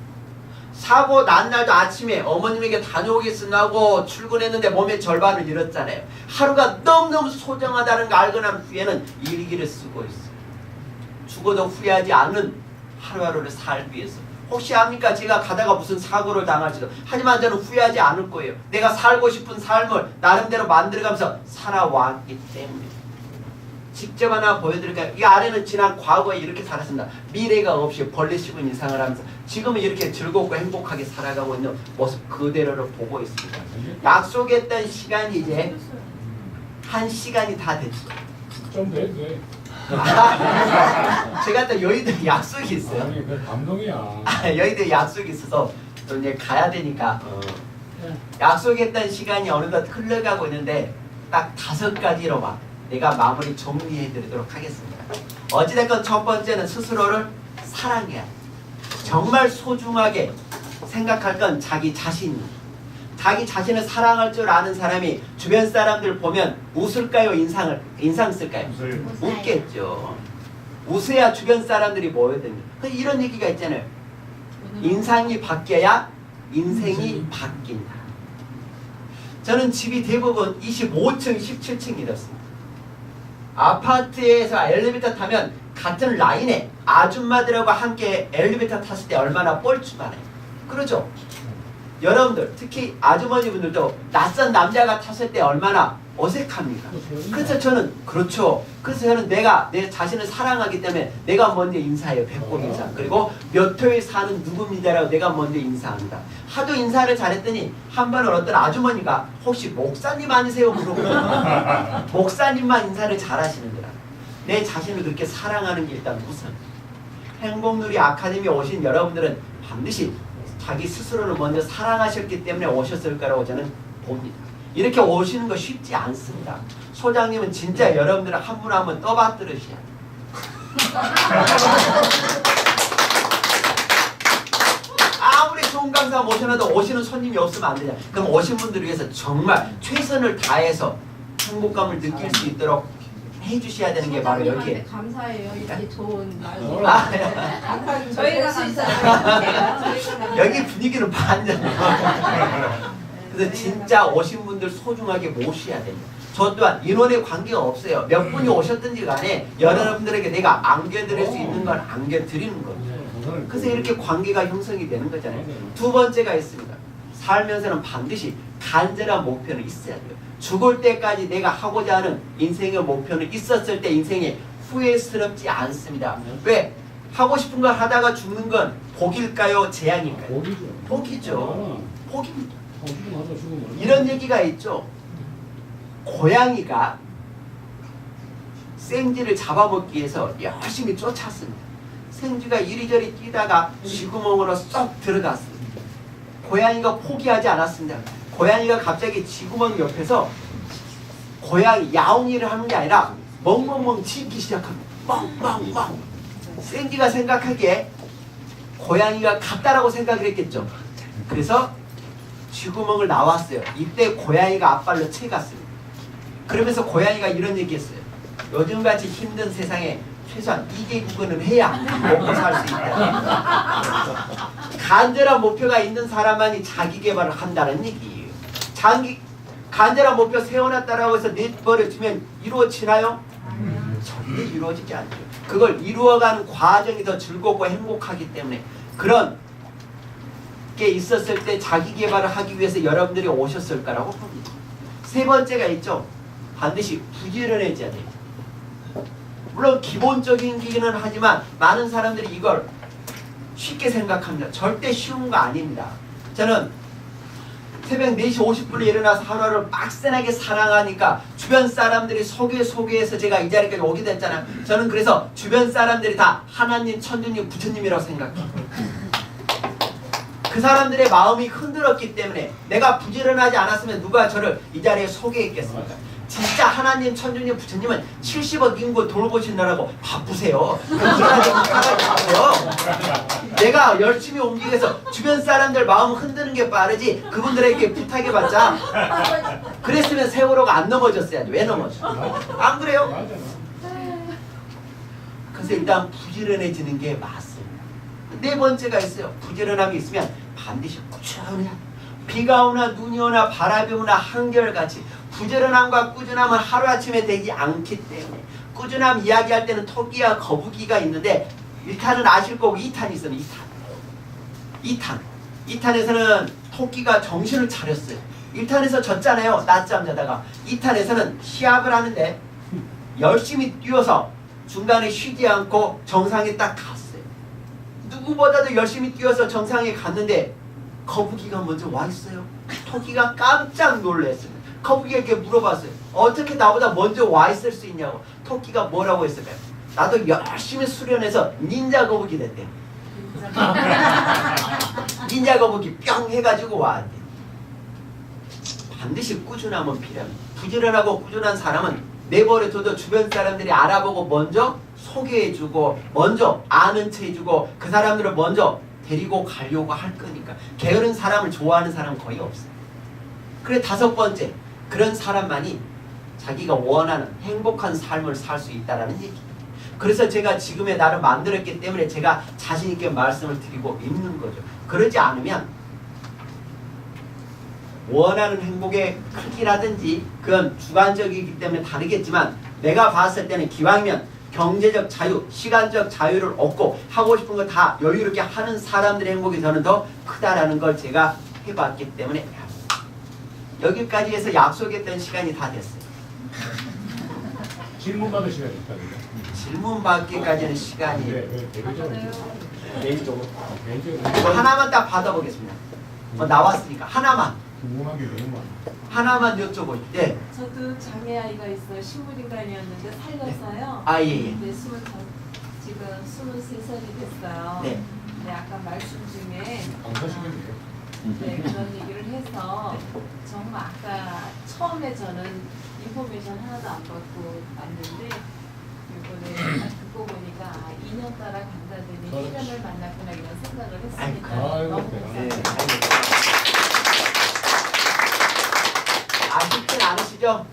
사고 난 날도 아침에 어머님에게 다녀오겠습니다고 출근했는데 몸의 절반을 잃었잖아요. 하루가 너무너무 소중하다는 걸 알고 난 후에는 일기를 쓰고 있어요. 죽어도 후회하지 않는 하루하루를 살기 위해서. 혹시 압니까? 제가 가다가 무슨 사고를 당할지도. 하지만 저는 후회하지 않을 거예요. 내가 살고 싶은 삶을 나름대로 만들어가면서 살아왔기 때문에. 직접 하나 보여드릴까요? 이 아래는 지난 과거에 이렇게 살았습니다. 미래가 없이 벌레 씹은 인상을 하면서 지금은 이렇게 즐겁고 행복하게 살아가고 있는 모습 그대로를 보고 있습니다. 약속했던 시간이 이제 1시간이 다 됐죠. 좀 돼. 제가 또 여의도에 약속이 있어요. 아니 그 감동이야. 여의도에 약속이 있어서 또 이제 가야 되니까 약속했던 시간이 어느덧 흘러가고 있는데 딱 5가지로만 내가 마무리 정리해드리도록 하겠습니다. 어찌됐건 첫 번째는 스스로를 사랑해야 돼. 정말 소중하게 생각할 건 자기 자신. 자기 자신을 사랑할 줄 아는 사람이 주변 사람들 보면 웃을까요? 인상 쓸까요? 웃겠죠. 웃어야 주변 사람들이 모여듭니다. 이런 얘기가 있잖아요. 인상이 바뀌어야 인생이 바뀐다. 저는 집이 대부분 25층, 17층이었습니다. 아파트에서 엘리베이터 타면 같은 라인에 아줌마들하고 함께 엘리베이터 탔을 때 얼마나 뻘쭘하나요? 그러죠? 여러분들 특히 아주머니분들도 낯선 남자가 탔을 때 얼마나 어색합니까? 그래서 저는 그렇죠. 그래서 저는 내가 내 자신을 사랑하기 때문에 내가 먼저 인사해요. 배꼽 인사. 그리고 몇 호에 사는 누굽니다라고 내가 먼저 인사합니다. 하도 인사를 잘했더니 한 번은 어떤 아주머니가 혹시 목사님 아니세요? 물어보고 목사님만 인사를 잘하시는구나. 내 자신을 그렇게 사랑하는 게 일단 우선. 행복누리 아카데미에 오신 여러분들은 반드시 자기 스스로를 먼저 사랑하셨기 때문에 오셨을 거라고 저는 봅니다. 이렇게 오시는 거 쉽지 않습니다. 소장님은 진짜 여러분들은 한 분 한 분 떠받들으셔야 돼요. 아무리 좋은 강사 모셔놔도 오시는 손님이 없으면 안 되잖아요. 그럼 오신 분들을 위해서 정말 최선을 다해서 행복감을 느낄 수 있도록 해주셔야 되는 게 바로 여기에. 감사해요. 이렇게 좋은 말. 저희가 수 감사해요. 여기 분위기는 반전이에요. 그래서 진짜 오신 분들 소중하게 모셔야 됩니다. 저 또한 인원에 관계가 없어요. 몇 분이 오셨든지 간에 여러분들에게 내가 안겨드릴 수 있는 건 안겨드리는 거예요. 그래서 이렇게 관계가 형성이 되는 거잖아요. 두 번째가 있습니다. 살면서는 반드시 간절한 목표는 있어야 돼요. 죽을 때까지 내가 하고자 하는 인생의 목표는 있었을 때 인생이 후회스럽지 않습니다. 왜? 하고 싶은 걸 하다가 죽는 건 복일까요? 재앙일까요? 복이죠. 복이죠. 복입니다. 죽으면 하자 죽으면. 이런 얘기가 있죠. 고양이가 생쥐를 잡아먹기 위해서 열심히 쫓았습니다. 생쥐가 이리저리 뛰다가 쥐구멍으로 쏙 들어갔습니다. 고양이가 포기하지 않았습니다. 고양이가 갑자기 쥐구멍 옆에서 고양이 야옹이를 하는 게 아니라 멍멍멍 짖기 시작합니다. 멍멍멍. 생쥐가 생각하기에 고양이가 같다라고 생각을 했겠죠. 그래서 쥐구멍을 나왔어요. 이때 고양이가 앞발로 채갔습니다. 그러면서 고양이가 이런 얘기했어요. 요즘같이 힘든 세상에 최소한 2개국어는 해야 먹고 살 수 있다. 간절한 목표가 있는 사람만이 자기 개발을 한다는 얘기예요. 간절한 목표 세워놨다라고 해서 내버려두면 이루어지나요? 절대 이루어지지 않죠. 그걸 이루어가는 과정이 더 즐겁고 행복하기 때문에 그런 게 있었을 때 자기 개발을 하기 위해서 여러분들이 오셨을 거라고 봅니다. 세 번째가 있죠. 반드시 부지런해져야 돼요. 물론 기본적인 기기는 하지만 많은 사람들이 이걸 쉽게 생각합니다. 절대 쉬운 거 아닙니다. 저는 새벽 4시 50분에 일어나서 하루를 빡세게 사랑하니까 주변 사람들이 소개해서 제가 이 자리까지 오게 됐잖아요. 저는 그래서 주변 사람들이 다 하나님, 천주님, 부처님이라고 생각해요. 그 사람들의 마음이 흔들었기 때문에 내가 부지런하지 않았으면 누가 저를 이 자리에 소개했겠습니까? 진짜 하나님, 천주님, 부처님은 70억 인구 돌보시느라고 바쁘세요. 바쁘세요. 내가 열심히 움직이기 위해서 주변 사람들 마음 흔드는 게 빠르지 그분들에게 부탁해봤자 그랬으면 세월호가 안 넘어졌어야지. 왜 넘어져? 안 그래요? 맞아. 그래서 일단 부지런해지는 게 맞습니다. 네 번째가 있어요. 부지런함이 있으면 반드시 꾸준해야 돼. 비가 오나 눈이 오나 바람이 오나 한결같이 부지런함과 꾸준함은 하루아침에 되지 않기 때문에 꾸준함 이야기할 때는 토끼와 거북이가 있는데 1탄은 아실 거고 2탄이 있어요. 2탄. 2탄에서는 토끼가 정신을 차렸어요. 1탄에서 졌잖아요. 낮잠 자다가. 2탄에서는 시합을 하는데 열심히 뛰어서 중간에 쉬지 않고 정상에 딱 갔어요. 누구보다도 열심히 뛰어서 정상에 갔는데 거북이가 먼저 와 있어요. 토끼가 깜짝 놀랐습니다. 거북이에게 물어봤어요. 어떻게 나보다 먼저 와 있을 수 있냐고. 토끼가 뭐라고 했을까요? 나도 열심히 수련해서 닌자 거북이 됐대. 닌자 거북이 뿅 해가지고 왔대. 반드시 꾸준함은 필요합니다. 부지런하고 꾸준한 사람은 내버려둬도 주변 사람들이 알아보고 먼저 소개해주고 먼저 아는 체 해주고 그 사람들을 먼저 데리고 가려고 할 거니까. 게으른 사람을 좋아하는 사람은 거의 없어요. 그래, 5번째, 그런 사람만이 자기가 원하는 행복한 삶을 살 수 있다는 얘기입니다. 그래서 제가 지금의 나를 만들었기 때문에 제가 자신 있게 말씀을 드리고 있는 거죠. 그러지 않으면 원하는 행복의 크기라든지 그건 주관적이기 때문에 다르겠지만 내가 봤을 때는 기왕이면 경제적 자유, 시간적 자유를 얻고 하고 싶은 거 다 여유롭게 하는 사람들의 행복이 저는 더 크다라는 걸 제가 해봤기 때문에 여기까지 해서 약속했던 시간이 다 됐어요. 질문 받을 시간이 있다는데. 질문 받기까지는 시간이 왜 대표적으로 개인적으로. 개인적으로 이거 하나만 딱 받아보겠습니다. 나왔으니까 하나만 궁금한 게 너무 많아. 하나만 여쭤보죠. 예. 저도 장애 아이가 있어요. 식물인간이었는데 살려서요. 아, 예. 네, 지금 23살이 됐어요. 네. 네, 아까 말씀 중에 강사시겠네요. 네, 그런 얘기를 해서 정말 아까 처음에 저는 인포메이션 하나도 안 받고 왔는데 이번에 듣고 보니까 2년 따라 간다더니 1년을 만났구나 이런 생각을 했습니다. 아이고, 너무 네. 감사합니다. 아쉽진 않으시죠?